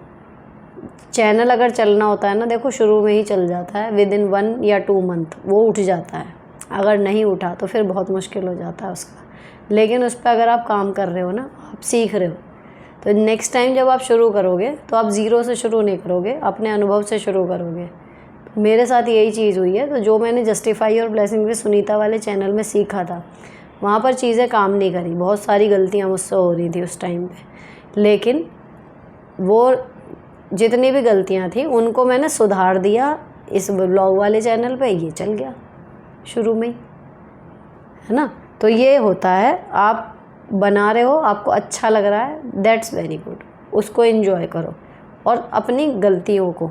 चैनल अगर चलना होता है ना, देखो शुरू में ही चल जाता है, विद इन 1 या 2 मंथ वो उठ जाता है। अगर नहीं उठा तो फिर बहुत मुश्किल हो जाता है उसका। लेकिन उस पर अगर आप काम कर रहे हो ना, आप सीख रहे हो, तो नेक्स्ट टाइम जब आप शुरू करोगे तो आप ज़ीरो से शुरू नहीं करोगे, अपने अनुभव से शुरू करोगे। तो मेरे साथ यही चीज़ हुई है। तो जो मैंने जस्टिफाई और ब्लेसिंग विद सुनीता वाले चैनल में सीखा था, वहाँ पर चीज़ें काम नहीं करी, बहुत सारी गलतियाँ मुझसे हो रही थी उस टाइम पे। लेकिन वो जितनी भी गलतियाँ थी उनको मैंने सुधार दिया इस ब्लॉग वाले चैनल पे, ये चल गया शुरू में ही, है ना। तो ये होता है, आप बना रहे हो, आपको अच्छा लग रहा है, दैट्स वेरी गुड, उसको एंजॉय करो। और अपनी गलतियों को,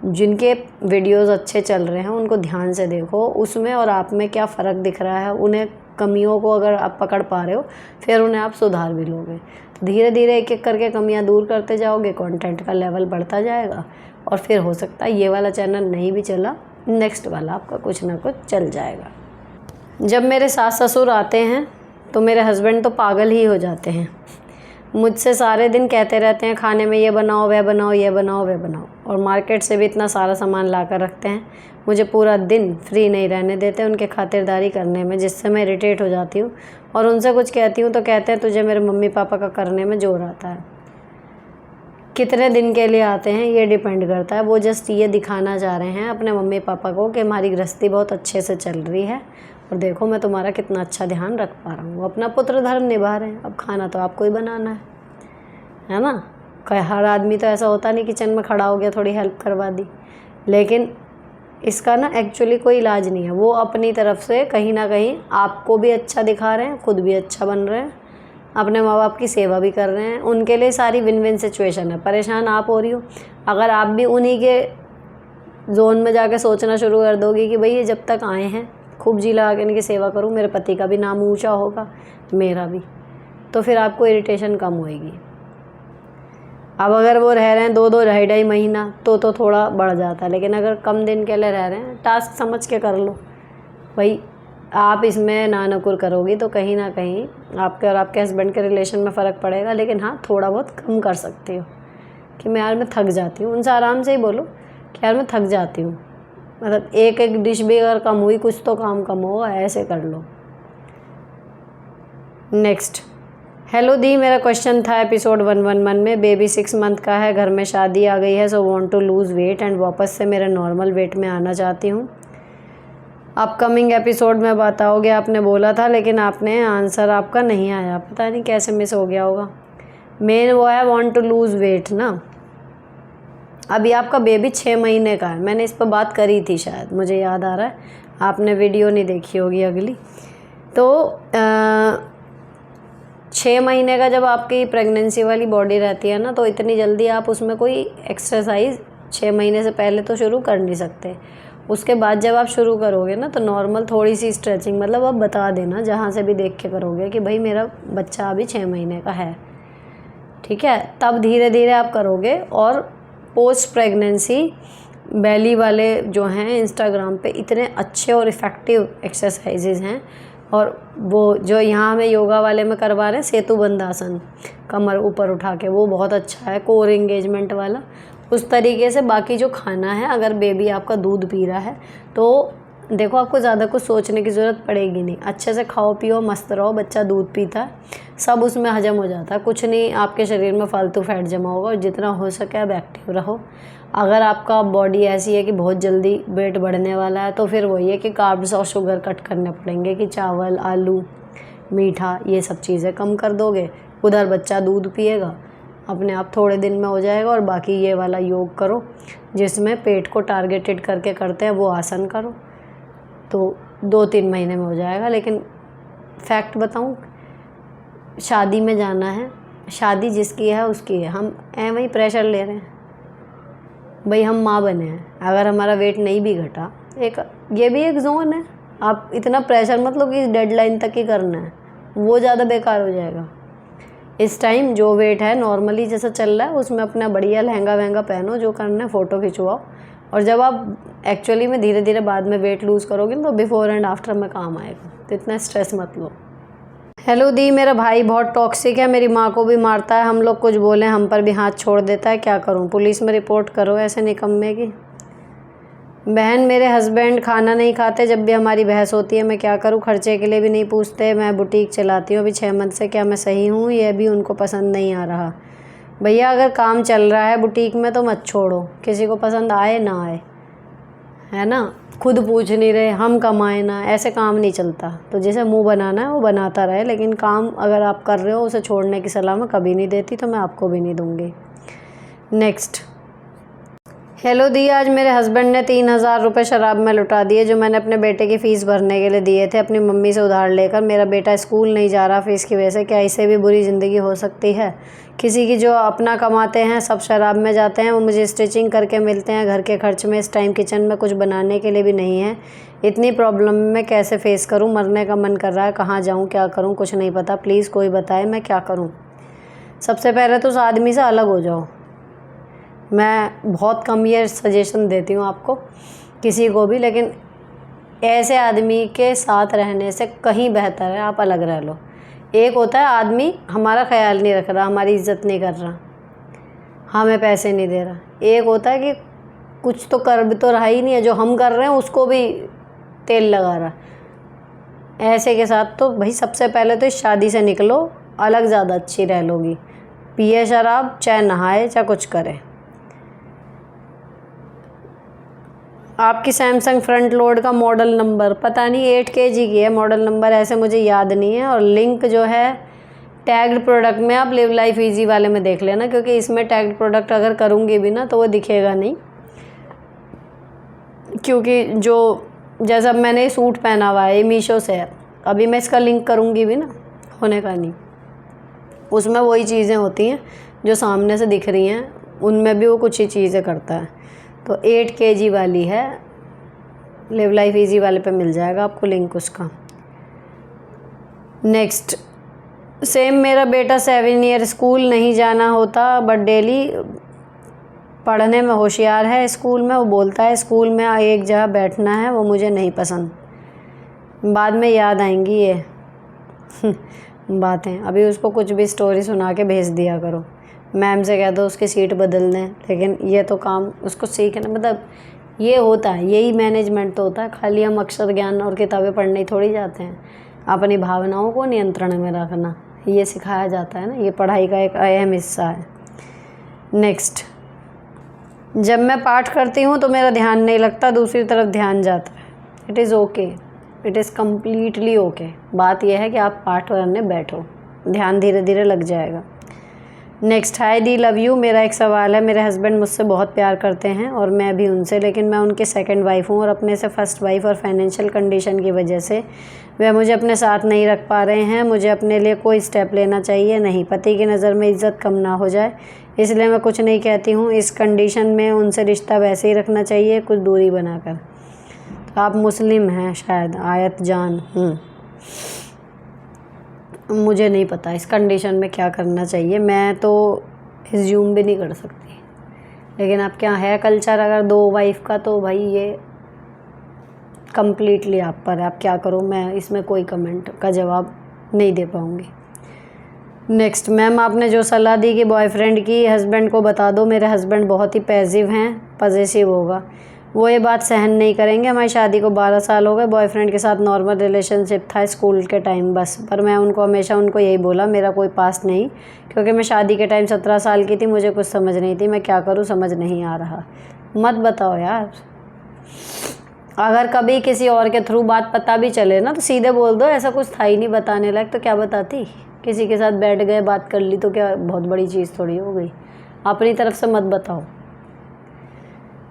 जिनके वीडियोस अच्छे चल रहे हैं उनको ध्यान से देखो, उसमें और आप में क्या फ़र्क दिख रहा है, उन्हें कमियों को अगर आप पकड़ पा रहे हो फिर उन्हें आप सुधार भी लोगे। तो धीरे धीरे एक एक करके कमियां दूर करते जाओगे, कंटेंट का लेवल बढ़ता जाएगा और फिर हो सकता है ये वाला चैनल नहीं भी चला, नेक्स्ट वाला आपका कुछ ना कुछ चल जाएगा। जब मेरे सास ससुर आते हैं तो मेरे हस्बैंड तो पागल ही हो जाते हैं, मुझसे सारे दिन कहते रहते हैं खाने में ये बनाओ वह बनाओ, ये बनाओ वह बनाओ, और मार्केट से भी इतना सारा सामान ला कर रखते हैं। मुझे पूरा दिन फ्री नहीं रहने देते उनके खातिरदारी करने में, जिससे मैं इरिटेट हो जाती हूँ और उनसे कुछ कहती हूँ तो कहते हैं तुझे मेरे मम्मी पापा का करने में जोर आता है। कितने दिन के लिए आते हैं ये डिपेंड करता है, वो जस्ट ये दिखाना चाह रहे हैं अपने मम्मी पापा को कि हमारी गृहस्थी बहुत अच्छे से चल रही है और देखो मैं तुम्हारा कितना अच्छा ध्यान रख पा रहा हूँ। वो अपना पुत्र धर्म निभा रहे हैं, अब खाना तो आपको ही बनाना है ना। हर आदमी तो ऐसा होता नहीं किचन में खड़ा हो गया थोड़ी हेल्प करवा दी, लेकिन इसका ना एक्चुअली कोई इलाज नहीं है। वो अपनी तरफ से कहीं ना कहीं आपको भी अच्छा दिखा रहे हैं, खुद भी अच्छा बन रहे हैं, अपने माँ बाप की सेवा भी कर रहे हैं, उनके लिए सारी विन विन सिचुएशन है। परेशान आप हो रही हो, अगर आप भी उन्हीं के जोन में जाके सोचना शुरू कर दोगी कि भाई ये जब तक आए हैं खूब जी लगा के इनकी सेवा करूँ, मेरे पति का भी नाम ऊँचा होगा, मेरा भी, तो फिर आपको इरिटेशन कम होएगी। अब अगर वो रह रहे हैं 2-2 ढाई महीना तो थोड़ा बढ़ जाता है, लेकिन अगर कम दिन के लिए रह रहे हैं टास्क समझ के कर लो भाई। आप इसमें ना नकुर करोगी तो कहीं ना कहीं आपके और आपके हस्बैंड के रिलेशन में फ़र्क पड़ेगा, लेकिन हाँ थोड़ा बहुत कम कर सकती हो कि मैं यार मैं थक जाती हूँ। उनसे आराम से ही बोलो कि यार मैं थक जाती हूँ, मतलब एक एक डिश भी अगर कम हुई कुछ तो काम कम होगा, ऐसे कर लो। नेक्स्ट, हेलो दी, मेरा क्वेश्चन था एपिसोड 111 में, बेबी 6 मंथ का है, घर में शादी आ गई है, so want to lose weight and वापस से मेरे नॉर्मल वेट में आना चाहती हूँ। अपकमिंग एपिसोड में बताओगे आपने बोला था, लेकिन आपने आंसर आपका नहीं आया, पता नहीं कैसे मिस हो गया होगा। मेन वो है वांट टू लूज़ वेट ना। अभी आपका बेबी 6 महीने का है, मैंने इस पर बात करी थी शायद, मुझे याद आ रहा है, आपने वीडियो नहीं देखी होगी अगली। तो 6 महीने का जब आपकी प्रेगनेंसी वाली बॉडी रहती है ना, तो इतनी जल्दी आप उसमें कोई एक्सरसाइज 6 महीने से पहले तो शुरू कर नहीं सकते। उसके बाद जब आप शुरू करोगे ना तो नॉर्मल थोड़ी सी स्ट्रेचिंग, मतलब आप बता देना जहाँ से भी देख के करोगे कि भाई मेरा बच्चा अभी 6 महीने का है, ठीक है, तब धीरे धीरे आप करोगे। और पोस्ट प्रेगनेंसी बेली वाले जो हैं इंस्टाग्राम पे इतने अच्छे और इफ़ेक्टिव एक्सरसाइजेज हैं, और वो जो यहाँ हमें योगा वाले में करवा रहे हैं सेतु बंधासन, कमर ऊपर उठा के, वो बहुत अच्छा है, कोर एंगेजमेंट वाला। उस तरीके से बाकी जो खाना है, अगर बेबी आपका दूध पी रहा है तो देखो आपको ज़्यादा कुछ सोचने की ज़रूरत पड़ेगी नहीं, अच्छे से खाओ पियो मस्त रहो, बच्चा दूध पीता है, सब उसमें हजम हो जाता है, कुछ नहीं आपके शरीर में फालतू फैट जमा होगा। और जितना हो सके आप एक्टिव रहो। अगर आपका बॉडी ऐसी है कि बहुत जल्दी वेट बढ़ने वाला है तो फिर वही है कि कार्ब्स और शुगर कट करने पड़ेंगे, कि चावल आलू मीठा ये सब चीज़ें कम कर दोगे, उधर बच्चा दूध पिएगा, अपने आप थोड़े दिन में हो जाएगा। और बाकी ये वाला योग करो जिसमें पेट को टारगेटेड करके करते हैं, वो आसन करो, तो 2-3 महीने में हो जाएगा। लेकिन फैक्ट बताऊं, शादी में जाना है, शादी जिसकी है उसकी है, हम वही प्रेशर ले रहे हैं भाई, हम माँ बने हैं, अगर हमारा वेट नहीं भी घटा, एक ये भी एक जोन है, आप इतना प्रेशर मतलब कि इस डेडलाइन तक ही करना है, वो ज़्यादा बेकार हो जाएगा। इस टाइम जो वेट है नॉर्मली जैसा चल रहा है उसमें अपना बढ़िया लहंगा वहंगा पहनो, जो करना है फ़ोटो खिंचवाओ, और जब आप एक्चुअली में धीरे धीरे बाद में वेट लूज़ करोगे तो बिफोर एंड आफ्टर में काम आएगा, तो इतना स्ट्रेस मत लो। हेलो दी, मेरा भाई बहुत टॉक्सिक है, मेरी माँ को भी मारता है, हम लोग कुछ बोले हम पर भी हाथ छोड़ देता है, क्या करूँ? पुलिस में रिपोर्ट करो ऐसे निकम्मे की। बहन, मेरे हस्बैंड खाना नहीं खाते, जब भी हमारी बहस होती है, मैं क्या करूँ? खर्चे के लिए भी नहीं पूछते, मैं बुटीक चलाती हूँ अभी 6 मंथ से, क्या मैं सही हूँ? यह भी उनको पसंद नहीं आ रहा। भैया अगर काम चल रहा है बुटीक में तो मत छोड़ो, किसी को पसंद आए ना आए, है ना, खुद पूछ नहीं रहे, हम कमाए ना, ऐसे काम नहीं चलता। तो जिसे मुंह बनाना है वो बनाता रहे, लेकिन काम अगर आप कर रहे हो उसे छोड़ने की सलाह मैं कभी नहीं देती, तो मैं आपको भी नहीं दूंगी। नेक्स्ट, हेलो दी, आज मेरे हस्बैंड ने 3,000 रुपये शराब में लुटा दिए जो मैंने अपने बेटे की फ़ीस भरने के लिए दिए थे अपनी मम्मी से उधार लेकर। मेरा बेटा स्कूल नहीं जा रहा फ़ीस की वजह से। क्या इससे भी बुरी ज़िंदगी हो सकती है किसी की? जो अपना कमाते हैं सब शराब में जाते हैं। वो मुझे स्टिचिंग करके मिलते हैं घर के खर्च में। इस टाइम किचन में कुछ बनाने के लिए भी नहीं है। इतनी प्रॉब्लम मैं कैसे फ़ेस करूँ? मरने का मन कर रहा है। कहाँ जाऊँ, क्या करूँ, कुछ नहीं पता। प्लीज़ कोई बताए मैं क्या करूँ। सबसे पहले तो उस आदमी से अलग हो जाओ। मैं बहुत कम ये सजेशन देती हूँ आपको किसी को भी, लेकिन ऐसे आदमी के साथ रहने से कहीं बेहतर है आप अलग रह लो। एक होता है आदमी हमारा ख्याल नहीं रख रहा, हमारी इज्जत नहीं कर रहा, हमें पैसे नहीं दे रहा। एक होता है कि कुछ तो कर भी तो रहा ही नहीं है, जो हम कर रहे हैं उसको भी तेल लगा रहा। ऐसे के साथ तो भाई सबसे पहले तो इस शादी से निकलो, अलग ज़्यादा अच्छी रह लोगी। पिए शराब, चाहे नहाए, चाहे कुछ करे। आपकी सैमसंग फ्रंट लोड का मॉडल नंबर पता नहीं 8 kg की है मॉडल नंबर, ऐसे मुझे याद नहीं है। और लिंक जो है टैग्ड प्रोडक्ट में आप लिव लाइफ इजी वाले में देख लेना, क्योंकि इसमें टैग्ड प्रोडक्ट अगर करूँगी भी ना तो वो दिखेगा नहीं। क्योंकि जो जैसा मैंने सूट पहना हुआ है ये मीशो से है, अभी मैं इसका लिंक करूँगी भी ना, होने का नहीं। उसमें वही चीज़ें होती हैं जो सामने से दिख रही हैं, उनमें भी वो कुछ ही चीज़ें करता है। तो 8 kg वाली है, लिव लाइफ इजी वाले पे मिल जाएगा आपको लिंक उसका। नेक्स्ट, सेम मेरा बेटा 7 ईयर स्कूल नहीं जाना होता बट डेली पढ़ने में होशियार है। स्कूल में वो बोलता है स्कूल में एक जगह बैठना है, वो मुझे नहीं पसंद। बाद में याद आएंगी ये बातें। अभी उसको कुछ भी स्टोरी सुना के भेज दिया करो। मैम से कह दो उसकी सीट बदल दें, लेकिन ये तो काम उसको सीखना, मतलब ये होता है, यही मैनेजमेंट तो होता है। खाली हम अक्षर ज्ञान और किताबें पढ़ने ही थोड़ी जाते हैं। अपनी भावनाओं को नियंत्रण में रखना ये सिखाया जाता है ना, ये पढ़ाई का एक अहम हिस्सा है। नेक्स्ट, जब मैं पाठ करती हूँ तो मेरा ध्यान नहीं लगता, दूसरी तरफ ध्यान जाता है। It is okay, it is completely okay. बात यह है कि आप पाठ करने बैठो, ध्यान धीरे धीरे लग जाएगा। Next, hi the, love you. मेरा एक सवाल है। मेरे हस्बैंड मुझसे बहुत प्यार करते हैं और मैं भी उनसे, लेकिन मैं उनकी सेकंड वाइफ हूँ और अपने से फर्स्ट वाइफ और फाइनेंशियल कंडीशन की वजह से वह मुझे अपने साथ नहीं रख पा रहे हैं। मुझे अपने लिए कोई स्टेप लेना चाहिए, नहीं पति की नज़र में इज्जत कम ना हो जाए, इसलिए मैं कुछ नहीं कहती हूँ। इस कंडीशन में उनसे रिश्ता वैसे ही रखना चाहिए, कुछ दूरी बनाकर। तो आप मुस्लिम हैं शायद, आयत जान। मुझे नहीं पता इस कंडीशन में क्या करना चाहिए, मैं तो एज्यूम भी नहीं कर सकती। लेकिन आप क्या है कल्चर अगर 2 वाइफ का, तो भाई ये कम्प्लीटली आप पर है, आप क्या करो, मैं इसमें कोई कमेंट का जवाब नहीं दे पाऊँगी। नेक्स्ट, मैम आपने जो सलाह दी कि बॉयफ्रेंड की हस्बैंड को बता दो, मेरे हस्बैंड बहुत ही पजेसिव होगा, वो ये बात सहन नहीं करेंगे। हमारी शादी को 12 साल हो गए, बॉयफ्रेंड के साथ नॉर्मल रिलेशनशिप था स्कूल के टाइम बस, पर मैं हमेशा उनको यही बोला मेरा कोई पास्ट नहीं, क्योंकि मैं शादी के टाइम 17 साल की थी, मुझे कुछ समझ नहीं थी, मैं क्या करूं समझ नहीं आ रहा। मत बताओ यार, अगर कभी किसी और के थ्रू बात पता भी चले ना तो सीधे बोल दो ऐसा कुछ था ही नहीं बताने लायक, तो क्या बताती। किसी के साथ बैठ गए बात कर ली तो क्या बहुत बड़ी चीज़ थोड़ी हो गई। अपनी तरफ से मत बताओ,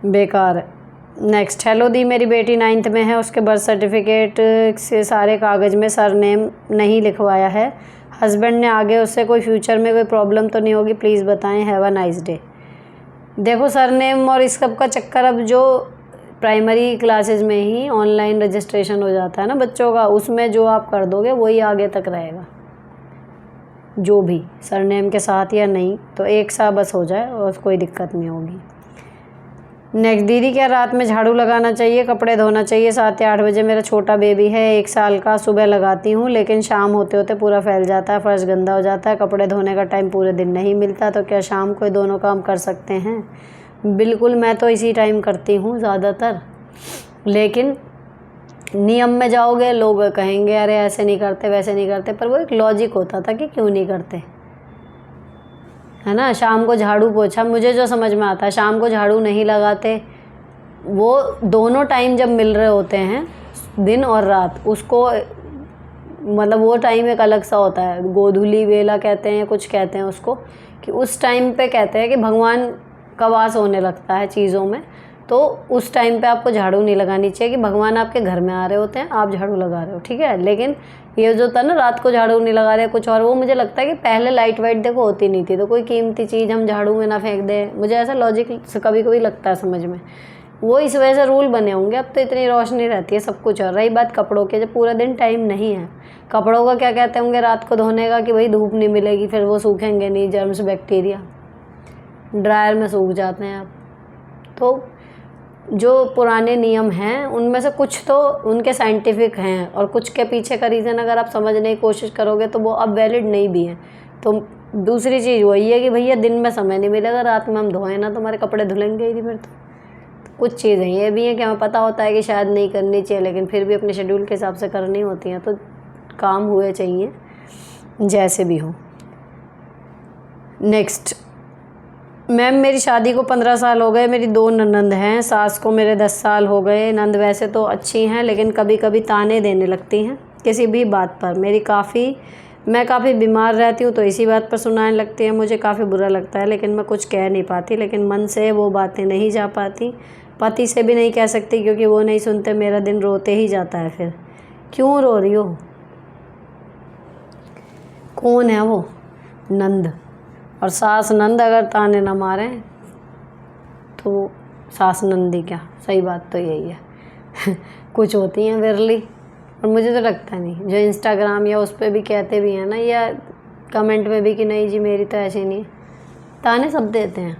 बेकार है। नेक्स्ट, हेलो दी, मेरी बेटी 9th में है, उसके बर्थ सर्टिफिकेट से सारे कागज़ में सरनेम नहीं लिखवाया है। हस्बैंड ने आगे उससे कोई फ्यूचर में कोई प्रॉब्लम तो नहीं होगी, प्लीज़ बताएं। Have a nice day. देखो सरनेम और इस सब का चक्कर अब जो प्राइमरी क्लासेस में ही ऑनलाइन रजिस्ट्रेशन हो जाता है ना बच्चों का, उसमें जो आप कर दोगे वही आगे तक रहेगा, जो भी सरनेम के साथ या नहीं, तो एक सा बस हो जाए और कोई दिक्कत नहीं होगी। नेक्स्ट, दीदी क्या रात में झाड़ू लगाना चाहिए, कपड़े धोना चाहिए? 7 या 8 बजे मेरा छोटा बेबी है 1 साल का, सुबह लगाती हूँ लेकिन शाम होते होते पूरा फैल जाता है, फर्श गंदा हो जाता है, कपड़े धोने का टाइम पूरे दिन नहीं मिलता, तो क्या शाम को दोनों काम कर सकते हैं? बिल्कुल, मैं तो इसी टाइम करती हूँ ज़्यादातर, लेकिन नियम में जाओगे लोग कहेंगे अरे ऐसे नहीं करते वैसे नहीं करते, पर वो एक लॉजिक होता था कि क्यों नहीं करते, है ना। शाम को झाड़ू पोछा, मुझे जो समझ में आता है, शाम को झाड़ू नहीं लगाते, वो दोनों टाइम जब मिल रहे होते हैं दिन और रात, उसको मतलब वो टाइम एक अलग सा होता है, गोधूली वेला कहते हैं, कुछ कहते हैं उसको, कि उस टाइम पे कहते हैं कि भगवान कवास होने लगता है चीज़ों में, तो उस टाइम पे आपको झाड़ू नहीं लगानी चाहिए कि भगवान आपके घर में आ रहे होते हैं, आप झाड़ू लगा रहे हो, ठीक है। लेकिन ये जो था ना रात को झाड़ू नहीं लगा रहे कुछ और, वो मुझे लगता है कि पहले लाइट वाइट देखो होती नहीं थी, तो कोई कीमती चीज़ हम झाड़ू में ना फेंक दें, मुझे ऐसा लॉजिक कभी कभी लगता है समझ में। वो इस वजह से रूल बने होंगे, अब तो इतनी रोशनी रहती है सब कुछ। और रही बात कपड़ों की, जब पूरा दिन टाइम नहीं है, कपड़ों का क्या कहते होंगे रात को धोने का कि भाई धूप नहीं मिलेगी, फिर वो सूखेंगे नहीं, जर्म्स बैक्टीरिया ड्रायर में सूख जाते हैं आप। तो जो पुराने नियम हैं उनमें से कुछ तो उनके साइंटिफिक हैं, और कुछ के पीछे का रीज़न अगर आप समझने की कोशिश करोगे तो वो अब वैलिड नहीं भी हैं। तो दूसरी चीज़ वही है कि भैया दिन में समय नहीं मिलेगा, रात में हम धोएं ना तो हमारे कपड़े धुलेंगे ही नहीं फिर तो कुछ चीज़ें ये भी हैं कि हमें पता होता है कि शायद नहीं करनी चाहिए, लेकिन फिर भी अपने शेड्यूल के हिसाब से करनी होती हैं, तो काम हुए चाहिए जैसे भी हो। नेक्स्ट, मैम मेरी शादी को 15 साल हो गए, मेरी 2 ननंद हैं, सास को मेरे 10 साल हो गए। नंद वैसे तो अच्छी हैं लेकिन कभी कभी ताने देने लगती हैं किसी भी बात पर। मैं काफ़ी बीमार रहती हूँ तो इसी बात पर सुनाने लगती है। मुझे काफ़ी बुरा लगता है लेकिन मैं कुछ कह नहीं पाती, लेकिन मन से वो बातें नहीं जा पाती। पति से भी नहीं कह सकती क्योंकि वो नहीं सुनते, मेरा दिन रोते ही जाता है। फिर क्यों रो रही हो? कौन है वो? नंद। और सास नंद अगर ताने ना मारें तो सास नंदी क्या, सही बात तो यही है। कुछ होती हैं विरली, और मुझे तो लगता नहीं, जो इंस्टाग्राम या उस पर भी कहते भी हैं ना, या कमेंट में भी कि नहीं जी मेरी तो ऐसी नहीं, ताने सब देते हैं।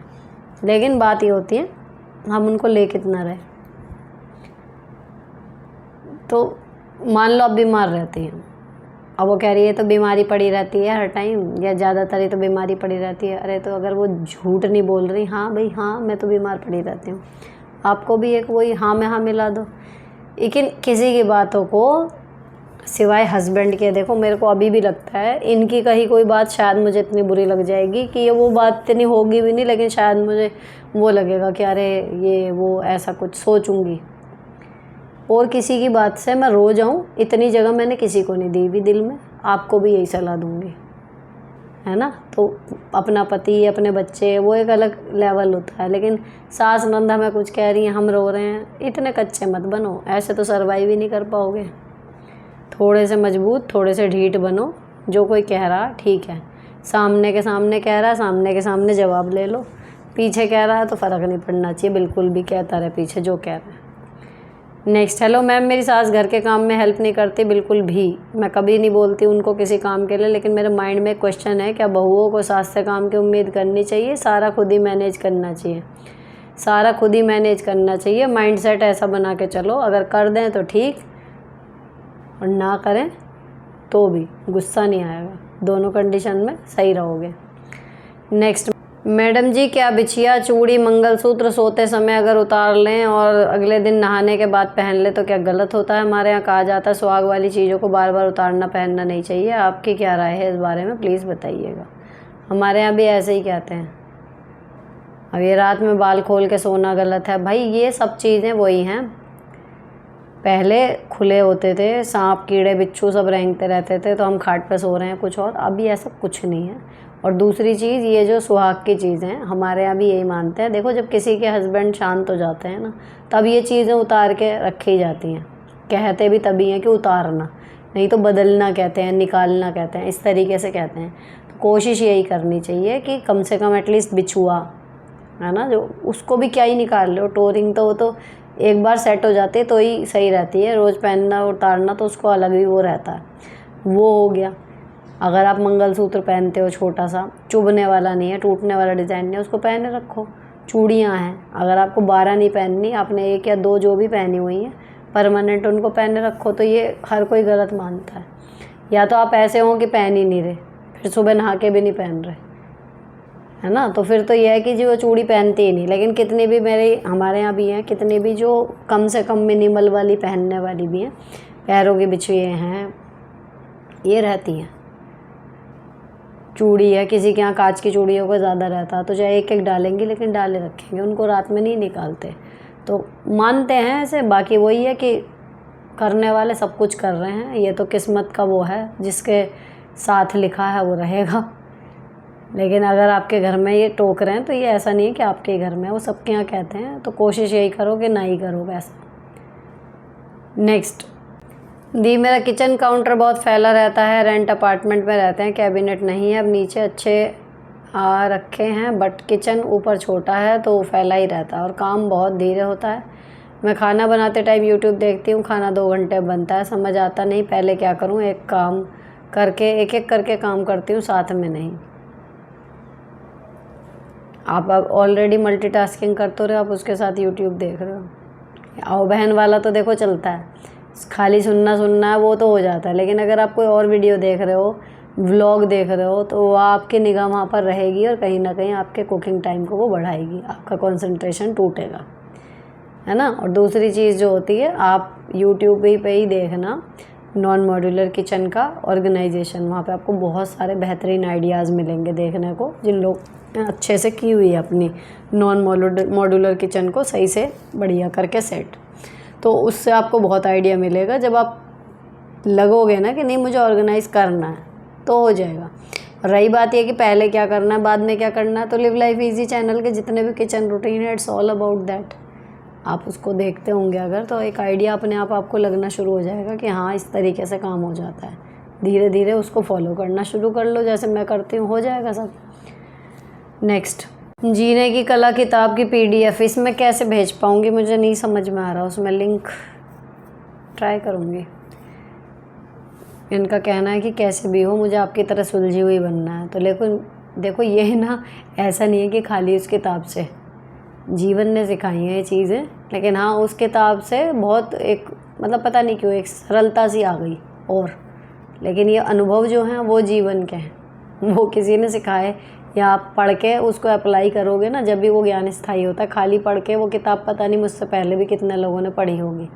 लेकिन बात ये होती है हम उनको ले कितना रहे। तो मान लो अब बीमार रहती हैं, अब वो कह रही है तो बीमारी पड़ी रहती है हर टाइम, या ज़्यादातर ही तो बीमारी पड़ी रहती है। अरे तो अगर वो झूठ नहीं बोल रही, हाँ भाई हाँ मैं तो बीमार पड़ी रहती हूँ, आपको भी एक वही हाँ में हाँ मिला दो। लेकिन किसी की बातों को सिवाय हस्बैंड के, देखो मेरे को अभी भी लगता है इनकी कहीं कोई बात शायद मुझे इतनी बुरी लग जाएगी कि ये वो बात इतनी होगी भी नहीं, लेकिन शायद मुझे वो लगेगा कि अरे ये वो ऐसा कुछ सोचूंगी। और किसी की बात से मैं रो जाऊं इतनी जगह मैंने किसी को नहीं दी भी दिल में, आपको भी यही सलाह दूंगी, है ना। तो अपना पति अपने बच्चे वो एक अलग लेवल होता है, लेकिन सास नंद हमें कुछ कह रही हैं हम रो रहे हैं, इतने कच्चे मत बनो, ऐसे तो सर्वाइव ही नहीं कर पाओगे। थोड़े से मजबूत, थोड़े से ढीठ बनो। जो कोई कह रहा ठीक है, सामने के सामने कह रहा है, सामने के सामने जवाब ले लो। पीछे कह रहा है तो फ़र्क नहीं पड़ना चाहिए बिल्कुल भी, कहता रहे पीछे जो कह रहा है। नेक्स्ट, हेलो मैम मेरी सास घर के काम में हेल्प नहीं करती बिल्कुल भी। मैं कभी नहीं बोलती उनको किसी काम के लिए, लेकिन मेरे माइंड में एक क्वेश्चन है, क्या बहुओं को सास से काम की उम्मीद करनी चाहिए? सारा खुद ही मैनेज करना चाहिए, सारा खुद ही मैनेज करना चाहिए। माइंड सेट ऐसा बना के चलो, अगर कर दें तो ठीक, और ना करें तो भी गुस्सा नहीं आएगा, दोनों कंडीशन में सही रहोगे। नेक्स्ट, मैडम जी क्या बिछिया चूड़ी मंगलसूत्र सोते समय अगर उतार लें और अगले दिन नहाने के बाद पहन लें तो क्या गलत होता है? हमारे यहाँ कहा जाता है सुहाग वाली चीज़ों को बार बार उतारना पहनना नहीं चाहिए, आपकी क्या राय है इस बारे में प्लीज़ बताइएगा। हमारे यहाँ भी ऐसे ही कहते हैं। अब ये रात में बाल खोल के सोना गलत है भाई, ये सब चीज़ें वही हैं, पहले खुले होते थे, सांप कीड़े बिच्छू सब रेंगते रहते थे तो हम खाट पे सो रहे हैं कुछ और, अभी ऐसा कुछ नहीं है। और दूसरी चीज़ ये जो सुहाग की चीज़ें हैं हमारे यहाँ भी यही मानते हैं, देखो जब किसी के हस्बैंड शांत हो जाते हैं ना तब ये चीज़ें उतार के रखी जाती हैं, कहते भी तभी हैं कि उतारना, नहीं तो बदलना कहते हैं, निकालना कहते हैं, इस तरीके से कहते हैं। तो कोशिश यही करनी चाहिए कि कम से कम एटलीस्ट बिछुआ है ना, जो उसको भी क्या ही निकाल लो, टोरिंग तो वो तो एक बार सेट हो जाती है तो ही सही रहती है, रोज़ पहनना उतारना तो उसको अलग ही वो रहता है। वो हो गया। अगर आप मंगलसूत्र पहनते हो छोटा सा, चुभने वाला नहीं है, टूटने वाला डिज़ाइन नहीं है, उसको पहने रखो। चूड़ियाँ हैं, अगर आपको 12 नहीं पहननी, आपने 1 या 2 जो भी पहनी हुई हैं परमानेंट उनको पहने रखो, तो ये हर कोई गलत मानता है। या तो आप ऐसे हों कि पहन ही नहीं रहे, फिर सुबह नहा के भी नहीं पहन रहे, है ना, तो फिर तो यह है कि जी वो चूड़ी पहनती ही नहीं। लेकिन कितनी भी हमारे यहाँ भी हैं, कितनी भी जो कम से कम मिनिमल वाली पहनने वाली भी हैं, पैरों के बिछुए हैं, ये रहती हैं। चूड़ी है, किसी के यहाँ कांच की चूड़ियों का ज़्यादा रहता है तो चाहे एक एक डालेंगे लेकिन डाले रखेंगे, उनको रात में नहीं निकालते, तो मानते हैं ऐसे। बाकी वही है कि करने वाले सब कुछ कर रहे हैं, ये तो किस्मत का वो है, जिसके साथ लिखा है वो रहेगा। लेकिन अगर आपके घर में ये टोक रहे हैं तो ये ऐसा नहीं है कि आपके ही घर में, वो सबके यहाँ कहते हैं, तो कोशिश यही करो कि ना ही करो वैसा। नेक्स्ट दी, मेरा किचन काउंटर बहुत फैला रहता है, रेंट अपार्टमेंट में रहते हैं, कैबिनेट नहीं है, अब नीचे अच्छे रखे हैं बट किचन ऊपर छोटा है तो फैला ही रहता है और काम बहुत धीरे होता है। मैं खाना बनाते टाइम यूट्यूब देखती हूँ, खाना 2 घंटे बनता है, समझ आता नहीं पहले क्या करूँ, एक एक करके काम करती हूँ, साथ में नहीं। आप अब ऑलरेडी मल्टीटास्किंग करते रहे, आप उसके साथ यूट्यूब देख रहे हो। आओ बहन वाला तो देखो चलता है, खाली सुनना है वो तो हो जाता है, लेकिन अगर आप कोई और वीडियो देख रहे हो, व्लॉग देख रहे हो, तो वह आपकी निगाह वहाँ पर रहेगी और कहीं ना कहीं आपके कुकिंग टाइम को वो बढ़ाएगी, आपका कंसंट्रेशन टूटेगा, है ना। और दूसरी चीज़ जो होती है, आप यूट्यूब पे ही देखना नॉन मॉड्यूलर किचन का ऑर्गेनाइजेशन, वहाँ पे आपको बहुत सारे बेहतरीन आइडियाज़ मिलेंगे देखने को, जिन लोग अच्छे से की हुई है अपनी नॉन मॉड्यूलर किचन को सही से बढ़िया करके सेट, तो उससे आपको बहुत आइडिया मिलेगा। जब आप लगोगे ना कि नहीं मुझे ऑर्गेनाइज़ करना है तो हो जाएगा। रही बात ये कि पहले क्या करना है बाद में क्या करना है, तो लिव लाइफ ईजी चैनल के जितने भी किचन रूटीन है, इट्स ऑल अबाउट दैट। आप उसको देखते होंगे अगर, तो एक आइडिया अपने आप आपको लगना शुरू हो जाएगा कि हाँ इस तरीके से काम हो जाता है। धीरे धीरे उसको फॉलो करना शुरू कर लो, जैसे मैं करती हूँ, हो जाएगा सब। नेक्स्ट, जीने की कला किताब की PDF, इसमें कैसे भेज पाऊँगी, मुझे नहीं समझ में आ रहा, उसमें लिंक ट्राई करूँगी। इनका कहना है कि कैसे भी हो मुझे आपकी तरह सुलझी हुई बनना है, तो लेकिन देखो ये ना ऐसा नहीं है कि खाली उस किताब से, जीवन ने सिखाई हैं ये चीज़ें, लेकिन हाँ उस किताब से बहुत एक मतलब पता नहीं क्यों एक सरलता सी आ गई, और लेकिन ये अनुभव जो हैं वो जीवन के हैं, वो किसी ने सिखाए, या आप पढ़ के उसको अप्लाई करोगे ना, जब भी वो ज्ञान स्थायी होता है। खाली पढ़ के वो किताब पता नहीं मुझसे पहले भी कितने लोगों ने पढ़ी होगी,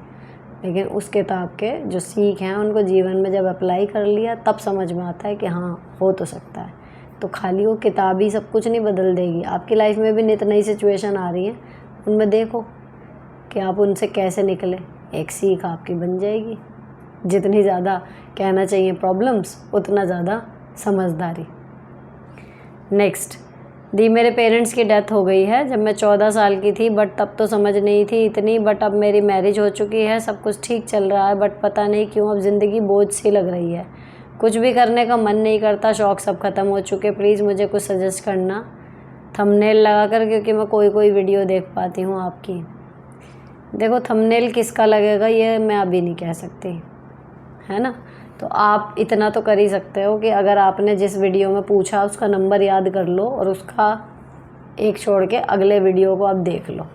लेकिन उस किताब के जो सीख हैं उनको जीवन में जब अप्लाई कर लिया तब समझ में आता है कि हाँ हो तो सकता है। तो खाली वो किताब ही सब कुछ नहीं बदल देगी, आपकी लाइफ में भी नित नई सिचुएशन आ रही है, उनमें देखो कि आप उनसे कैसे निकले, एक सीख आपकी बन जाएगी। जितनी ज़्यादा कहना चाहिए प्रॉब्लम्स, उतना ज़्यादा समझदारी। नेक्स्ट दी, मेरे पेरेंट्स की डेथ हो गई है जब मैं 14 साल की थी, बट तब तो समझ नहीं थी इतनी, बट अब मेरी मैरिज हो चुकी है, सब कुछ ठीक चल रहा है, बट पता नहीं क्यों अब ज़िंदगी बोझ सी लग रही है, कुछ भी करने का मन नहीं करता, शौक़ सब ख़त्म हो चुके, प्लीज़ मुझे कुछ सजेस्ट करना थंबनेल लगा कर, क्योंकि मैं कोई वीडियो देख पाती हूँ आपकी। देखो थंबनेल किसका लगेगा ये मैं अभी नहीं कह सकती, है ना। तो आप इतना तो कर ही सकते हो कि अगर आपने जिस वीडियो में पूछा उसका नंबर याद कर लो और उसका एक छोड़ के अगले वीडियो को आप देख लो,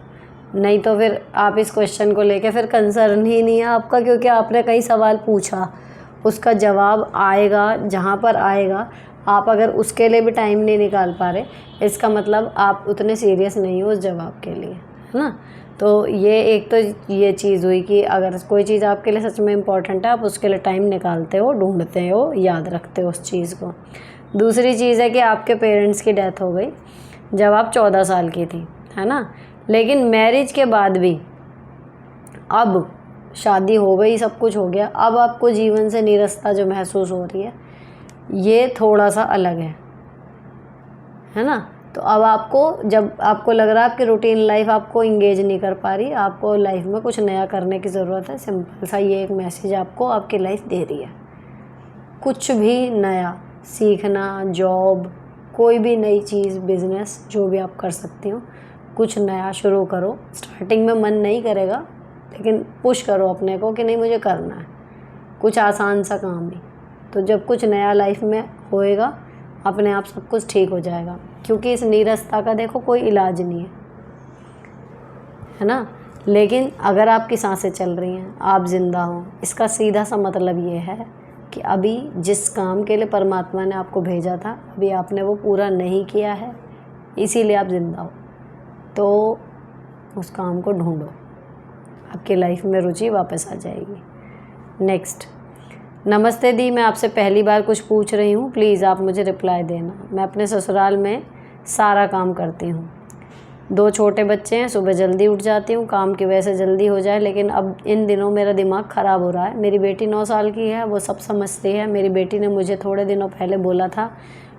नहीं तो फिर आप इस क्वेश्चन को लेके फिर कंसर्न ही नहीं है आपका, क्योंकि आपने कई सवाल पूछा, उसका जवाब आएगा जहाँ पर आएगा, आप अगर उसके लिए भी टाइम नहीं निकाल पा रहे, इसका मतलब आप उतने सीरियस नहीं हो उस जवाब के लिए, है ना। तो ये एक तो ये चीज़ हुई कि अगर कोई चीज़ आपके लिए सच में इम्पॉर्टेंट है, आप उसके लिए टाइम निकालते हो, ढूंढते हो, याद रखते हो उस चीज़ को। दूसरी चीज़ है कि आपके पेरेंट्स की डेथ हो गई जब आप 14 साल की थी, है ना, लेकिन मैरिज के बाद भी अब शादी हो गई, सब कुछ हो गया, अब आपको जीवन से निरस्ता जो महसूस हो रही है ये थोड़ा सा अलग है ना। तो अब आपको जब आपको लग रहा है आपकी रूटीन लाइफ आपको इंगेज नहीं कर पा रही, आपको लाइफ में कुछ नया करने की ज़रूरत है, सिंपल सा ये एक मैसेज आपको आपकी लाइफ दे रही है। कुछ भी नया सीखना, जॉब, कोई भी नई चीज़, बिज़नेस, जो भी आप कर सकती हो, कुछ नया शुरू करो। स्टार्टिंग में मन नहीं करेगा, लेकिन पुश करो अपने को कि नहीं मुझे करना है, कुछ आसान सा काम ही। तो जब कुछ नया लाइफ में होएगा अपने आप सब कुछ ठीक हो जाएगा, क्योंकि इस नीरसता का देखो कोई इलाज नहीं है ना। लेकिन अगर आपकी सांसें चल रही हैं, आप ज़िंदा हो, इसका सीधा सा मतलब ये है कि अभी जिस काम के लिए परमात्मा ने आपको भेजा था अभी आपने वो पूरा नहीं किया है, इसीलिए आप ज़िंदा हो। तो उस काम को ढूंढो, आपकी लाइफ में रुचि वापस आ जाएगी। नेक्स्ट, नमस्ते दी, मैं आपसे पहली बार कुछ पूछ रही हूँ, प्लीज़ आप मुझे रिप्लाई देना। मैं अपने ससुराल में सारा काम करती हूँ, 2 छोटे बच्चे हैं, सुबह जल्दी उठ जाती हूँ, काम की वजह से जल्दी हो जाए, लेकिन अब इन दिनों मेरा दिमाग ख़राब हो रहा है। मेरी बेटी 9 साल की है, वो सब समझती है। मेरी बेटी ने मुझे थोड़े दिनों पहले बोला था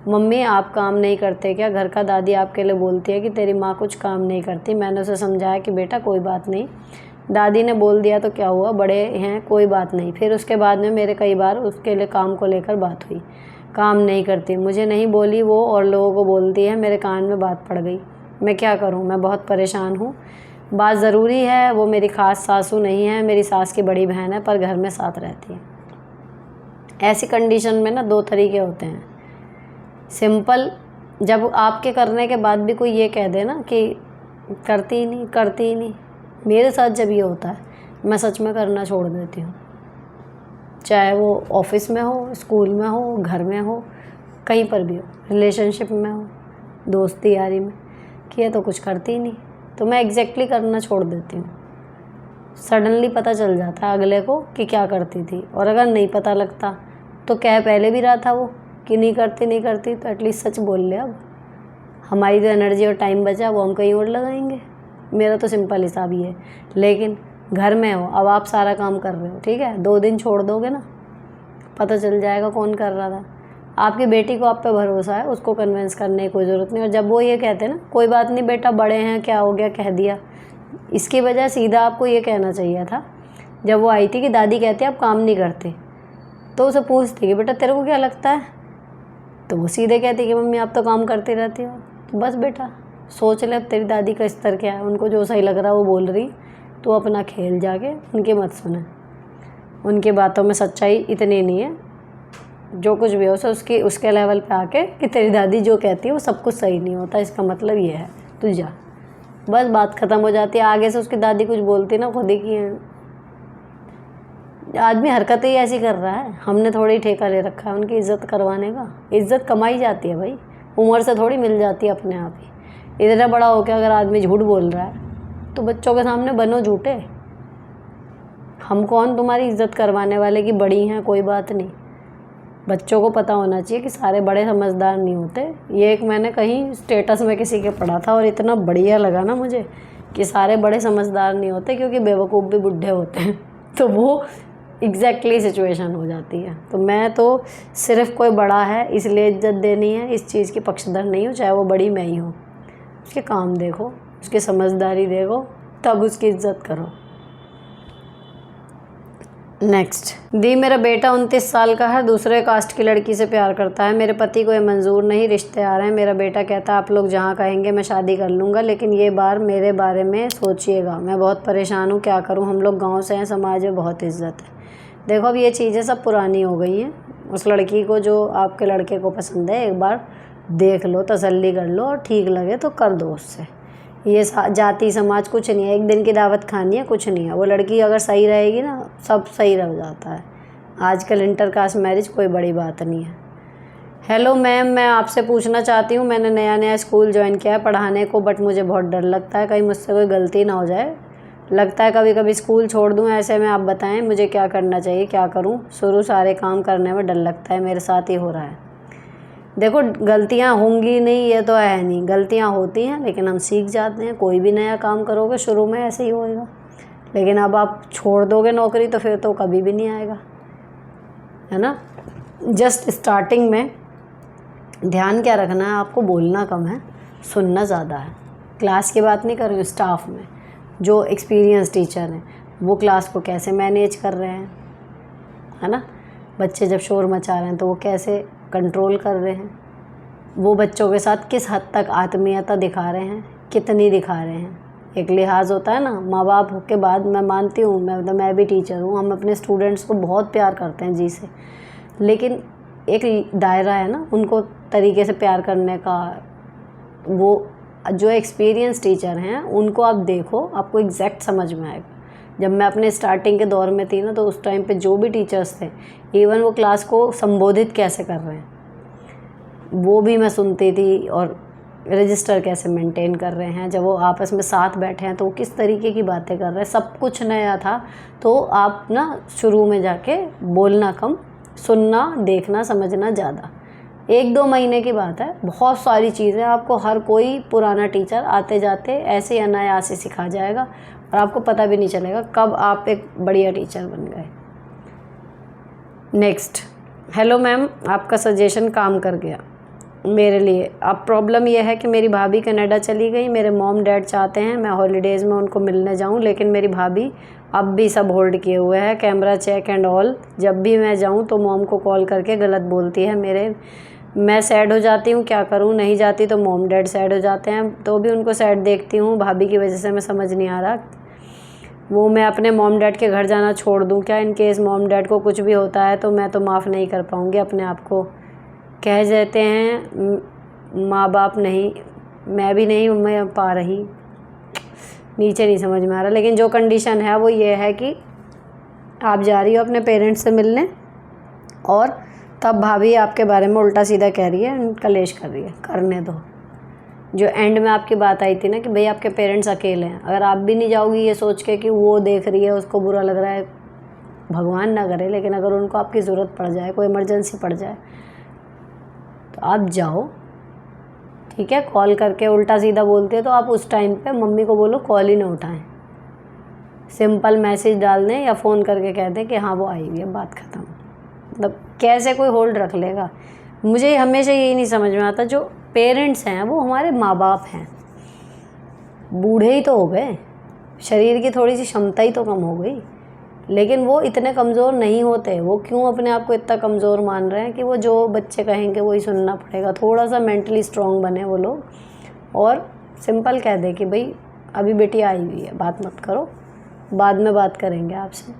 मम्मी आप काम नहीं करते क्या? घर का दादी आपके लिए बोलती है कि तेरी माँ कुछ काम नहीं करती। मैंने उसे समझाया कि बेटा कोई बात नहीं, दादी ने बोल दिया तो क्या हुआ, बड़े हैं, कोई बात नहीं। फिर उसके बाद में मेरे कई बार उसके लिए काम को लेकर बात हुई। काम नहीं करती, मुझे नहीं बोली वो और लोगों को बोलती है। मेरे कान में बात पड़ गई, मैं क्या करूं? मैं बहुत परेशान हूं। बात ज़रूरी है, वो मेरी ख़ास सासू नहीं है, मेरी सास की बड़ी बहन है, पर घर में साथ रहती है। ऐसी कंडीशन में ना 2 तरीके होते हैं। सिंपल, जब आपके करने के बाद भी कोई ये कह दे ना कि करती ही नहीं, करती ही नहीं। मेरे साथ जब ये होता है मैं सच में करना छोड़ देती हूँ, चाहे वो ऑफिस में हो, स्कूल में हो, घर में हो, कहीं पर भी हो, रिलेशनशिप में हो, दोस्ती यारी में, कि ये तो कुछ करती ही नहीं, तो मैं एग्जैक्टली करना छोड़ देती हूँ। सडनली पता चल जाता है अगले को कि क्या करती थी, और अगर नहीं पता लगता तो कह पहले भी रहा था वो कि नहीं करती नहीं करती, तो एटलीस्ट सच बोल ले। अब हमारी जो एनर्जी और टाइम बचा वो हम कहीं और लगाएंगे। मेरा तो सिंपल हिसाब ये है। लेकिन घर में हो, अब आप सारा काम कर रहे हो, ठीक है, 2 दिन छोड़ दोगे ना, पता चल जाएगा कौन कर रहा था। आपकी बेटी को आप पे भरोसा है, उसको कन्विंस करने की कोई ज़रूरत नहीं। और जब वो ये कहते हैं ना कोई बात नहीं बेटा, बड़े हैं, क्या हो गया, कह दिया, इसकी वजह सीधा आपको ये कहना चाहिए था। जब वो आई थी कि दादी कहती है आप काम नहीं करते, तो उसे पूछती कि बेटा तेरे को क्या लगता है, तो वो सीधे कहती कि मम्मी आप तो काम करती रहती हो। तो बस बेटा सोच ले अब तेरी दादी का स्तर क्या है, उनको जो सही लग रहा है वो बोल रही, तो अपना खेल जाके उनकी मत सुने। उनकी बातों में सच्चाई इतनी नहीं है, जो कुछ भी हो सो उसके लेवल पे आके कि तेरी दादी जो कहती है वो सब कुछ सही नहीं होता, इसका मतलब ये है, तू जा, बस बात ख़त्म हो जाती है। आगे से उसकी दादी कुछ बोलती ना, खुद ही की आदमी हरकतें ही ऐसी कर रहा है, हमने थोड़ी ठेका ले रखा है उनकी इज़्ज़त करवाने का। इज़्ज़त कमाई जाती है भाई, उम्र से थोड़ी मिल जाती है अपने आप ही। इतना बड़ा हो के अगर आदमी झूठ बोल रहा है तो बच्चों के सामने बनो झूठे। हम कौन तुम्हारी इज़्ज़त करवाने वाले कि बड़ी हैं, कोई बात नहीं। बच्चों को पता होना चाहिए कि सारे बड़े समझदार नहीं होते। ये एक मैंने कहीं स्टेटस में किसी के पढ़ा था और इतना बढ़िया लगा ना मुझे कि सारे बड़े समझदार नहीं होते, क्योंकि बेवकूफ़ भी बुढ़े होते हैं। तो वो एग्जैक्टली सिचुएशन हो जाती है। तो मैं तो सिर्फ कोई बड़ा है इसलिए इज्जत देनी है, इस चीज़ की पक्षधर नहीं हूँ, चाहे वो बड़ी मैं ही हूँ। उसके काम देखो, उसकी समझदारी देखो, तब उसकी इज्जत करो। नेक्स्ट, दी मेरा बेटा 29 साल का है, दूसरे कास्ट की लड़की से प्यार करता है। मेरे पति को ये मंजूर नहीं, रिश्ते आ रहे हैं। मेरा बेटा कहता है आप लोग जहाँ कहेंगे मैं शादी कर लूँगा, लेकिन ये बार मेरे बारे में सोचिएगा। मैं बहुत परेशान हूँ, क्या करूँ? हम लोग गाँव से हैं, समाज में बहुत इज्जत है। देखो अब ये चीज़ें सब पुरानी हो गई हैं। उस लड़की को जो आपके लड़के को पसंद है एक बार देख लो, तसल्ली कर लो, और ठीक लगे तो कर दो उससे। ये जाति समाज कुछ नहीं है, एक दिन की दावत खानी है, कुछ नहीं है। वो लड़की अगर सही रहेगी ना, सब सही रह जाता है। आजकल इंटर कास्ट मैरिज कोई बड़ी बात नहीं है। हेलो मैम, मैं आपसे पूछना चाहती हूँ, मैंने नया स्कूल ज्वाइन किया है पढ़ाने को, बट मुझे बहुत डर लगता है कहीं मुझसे कोई गलती ना हो जाए। लगता है कभी कभी स्कूल छोड़ दूँ। ऐसे में आप बताएं मुझे क्या करना चाहिए, क्या करूँ? शुरू सारे काम करने में डर लगता है, मेरे साथ ही हो रहा है। देखो गलतियाँ होंगी नहीं ये तो है नहीं, गलतियाँ होती हैं, लेकिन हम सीख जाते हैं। कोई भी नया काम करोगे शुरू में ऐसे ही होएगा, लेकिन अब आप छोड़ दोगे नौकरी तो फिर तो कभी भी नहीं आएगा, है ना। जस्ट स्टार्टिंग में ध्यान क्या रखना है आपको, बोलना कम है, सुनना ज़्यादा है। क्लास की बात नहीं कर रही हूँ, स्टाफ में जो एक्सपीरियंस टीचर हैं वो क्लास को कैसे मैनेज कर रहे हैं, है ना। बच्चे जब शोर मचा रहे हैं तो वो कैसे कंट्रोल कर रहे हैं, वो बच्चों के साथ किस हद तक आत्मीयता दिखा रहे हैं, कितनी दिखा रहे हैं। एक लिहाज होता है ना, माँ बाप के बाद मैं मानती हूँ, मैं भी टीचर हूँ, हम अपने स्टूडेंट्स को बहुत प्यार करते हैं जी से, लेकिन एक दायरा है ना उनको तरीके से प्यार करने का। वो जो एक्सपीरियंस टीचर हैं उनको आप देखो, आपको एग्जैक्ट समझ में आएगा। जब मैं अपने स्टार्टिंग के दौर में थी ना, तो उस टाइम पे जो भी टीचर्स थे, इवन वो क्लास को संबोधित कैसे कर रहे हैं वो भी मैं सुनती थी, और रजिस्टर कैसे मेंटेन कर रहे हैं, जब वो आपस में साथ बैठे हैं तो वो किस तरीके की बातें कर रहे हैं, सब कुछ नया था। तो आप ना शुरू में जाके बोलना कम, सुनना, देखना, समझना ज़्यादा। 1-2 महीने की बात है, बहुत सारी चीज़ें आपको हर कोई पुराना टीचर आते जाते ऐसे ही अनायास ही सिखा जाएगा, और आपको पता भी नहीं चलेगा कब आप एक बढ़िया टीचर बन गए। नेक्स्ट, हेलो मैम, आपका सजेशन काम कर गया। मेरे लिए अब प्रॉब्लम यह है कि मेरी भाभी कनाडा चली गई, मेरे मॉम डैड चाहते हैं मैं हॉलीडेज़ में उनको मिलने जाऊं, लेकिन मेरी भाभी अब भी सब होल्ड किए हुए है, कैमरा चेक एंड ऑल। जब भी मैं जाऊं तो मॉम को कॉल करके गलत बोलती है मैं सैड हो जाती हूँ, क्या करूँ, नहीं जाती तो मॉम डैड सैड हो जाते हैं, तो भी उनको सैड देखती हूँ भाभी की वजह से। मैं समझ नहीं आ रहा वो मैं अपने मॉम डैड के घर जाना छोड़ दूँ क्या? इन केस मॉम डैड को कुछ भी होता है तो मैं तो माफ़ नहीं कर पाऊँगी अपने आप को। कह देते हैं माँ बाप नहीं, मैं भी नहीं मैं पा रही, नीचे नहीं समझ में आ रहा। लेकिन जो कंडीशन है वो ये है कि आप जा रही हो अपने पेरेंट्स से मिलने और तब भाभी आपके बारे में उल्टा सीधा कह रही है, कलेश कर रही है, करने दो। जो एंड में आपकी बात आई थी ना कि भाई आपके पेरेंट्स अकेले हैं, अगर आप भी नहीं जाओगी ये सोच के कि वो देख रही है उसको बुरा लग रहा है, भगवान ना करे, लेकिन अगर उनको आपकी ज़रूरत पड़ जाए, कोई इमरजेंसी पड़ जाए तो आप जाओ, ठीक है। कॉल करके उल्टा सीधा बोलते हैं तो आप उस टाइम पे मम्मी को बोलो कॉल ही ना उठाएं, सिंपल मैसेज डाल दें या फ़ोन करके कह दें कि हाँ वो आई हुई है, बात ख़त्म। मतलब कैसे कोई होल्ड रख लेगा? मुझे हमेशा यही नहीं समझ में आता, जो पेरेंट्स हैं वो हमारे माँ बाप हैं, बूढ़े ही तो हो गए, शरीर की थोड़ी सी क्षमता ही तो कम हो गई, लेकिन वो इतने कमज़ोर नहीं होते। वो क्यों अपने आप को इतना कमज़ोर मान रहे हैं कि वो जो बच्चे कहेंगे वही सुनना पड़ेगा? थोड़ा सा मेंटली स्ट्रॉन्ग बने वो लोग और सिंपल कह दे कि भाई अभी बेटी आई हुई है, बात मत करो, बाद में बात करेंगे आपसे,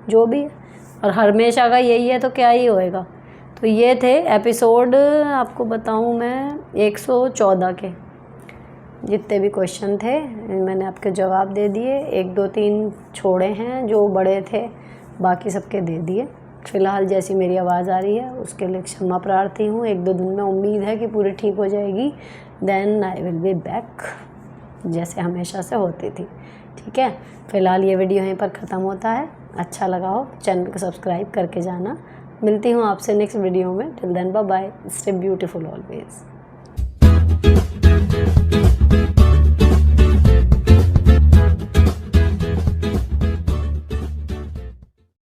जो भी है। और हमेशा का यही है तो क्या ही होएगा। तो ये थे एपिसोड, आपको बताऊं मैं 114 के जितने भी क्वेश्चन थे मैंने आपके जवाब दे दिए। 1 2 3 छोड़े हैं जो बड़े थे, बाकी सबके दे दिए। फ़िलहाल जैसी मेरी आवाज़ आ रही है उसके लिए क्षमा प्रार्थी हूँ। 1 2 दिन में उम्मीद है कि पूरी ठीक हो जाएगी, then I will be back जैसे हमेशा से होती थी, ठीक है। फ़िलहाल ये वीडियो यहीं पर ख़त्म होता है। अच्छा लगा हो चैनल को सब्सक्राइब करके जाना। मिलती हूँ आपसे नेक्स्ट वीडियो में। Till then bye bye, stay beautiful always.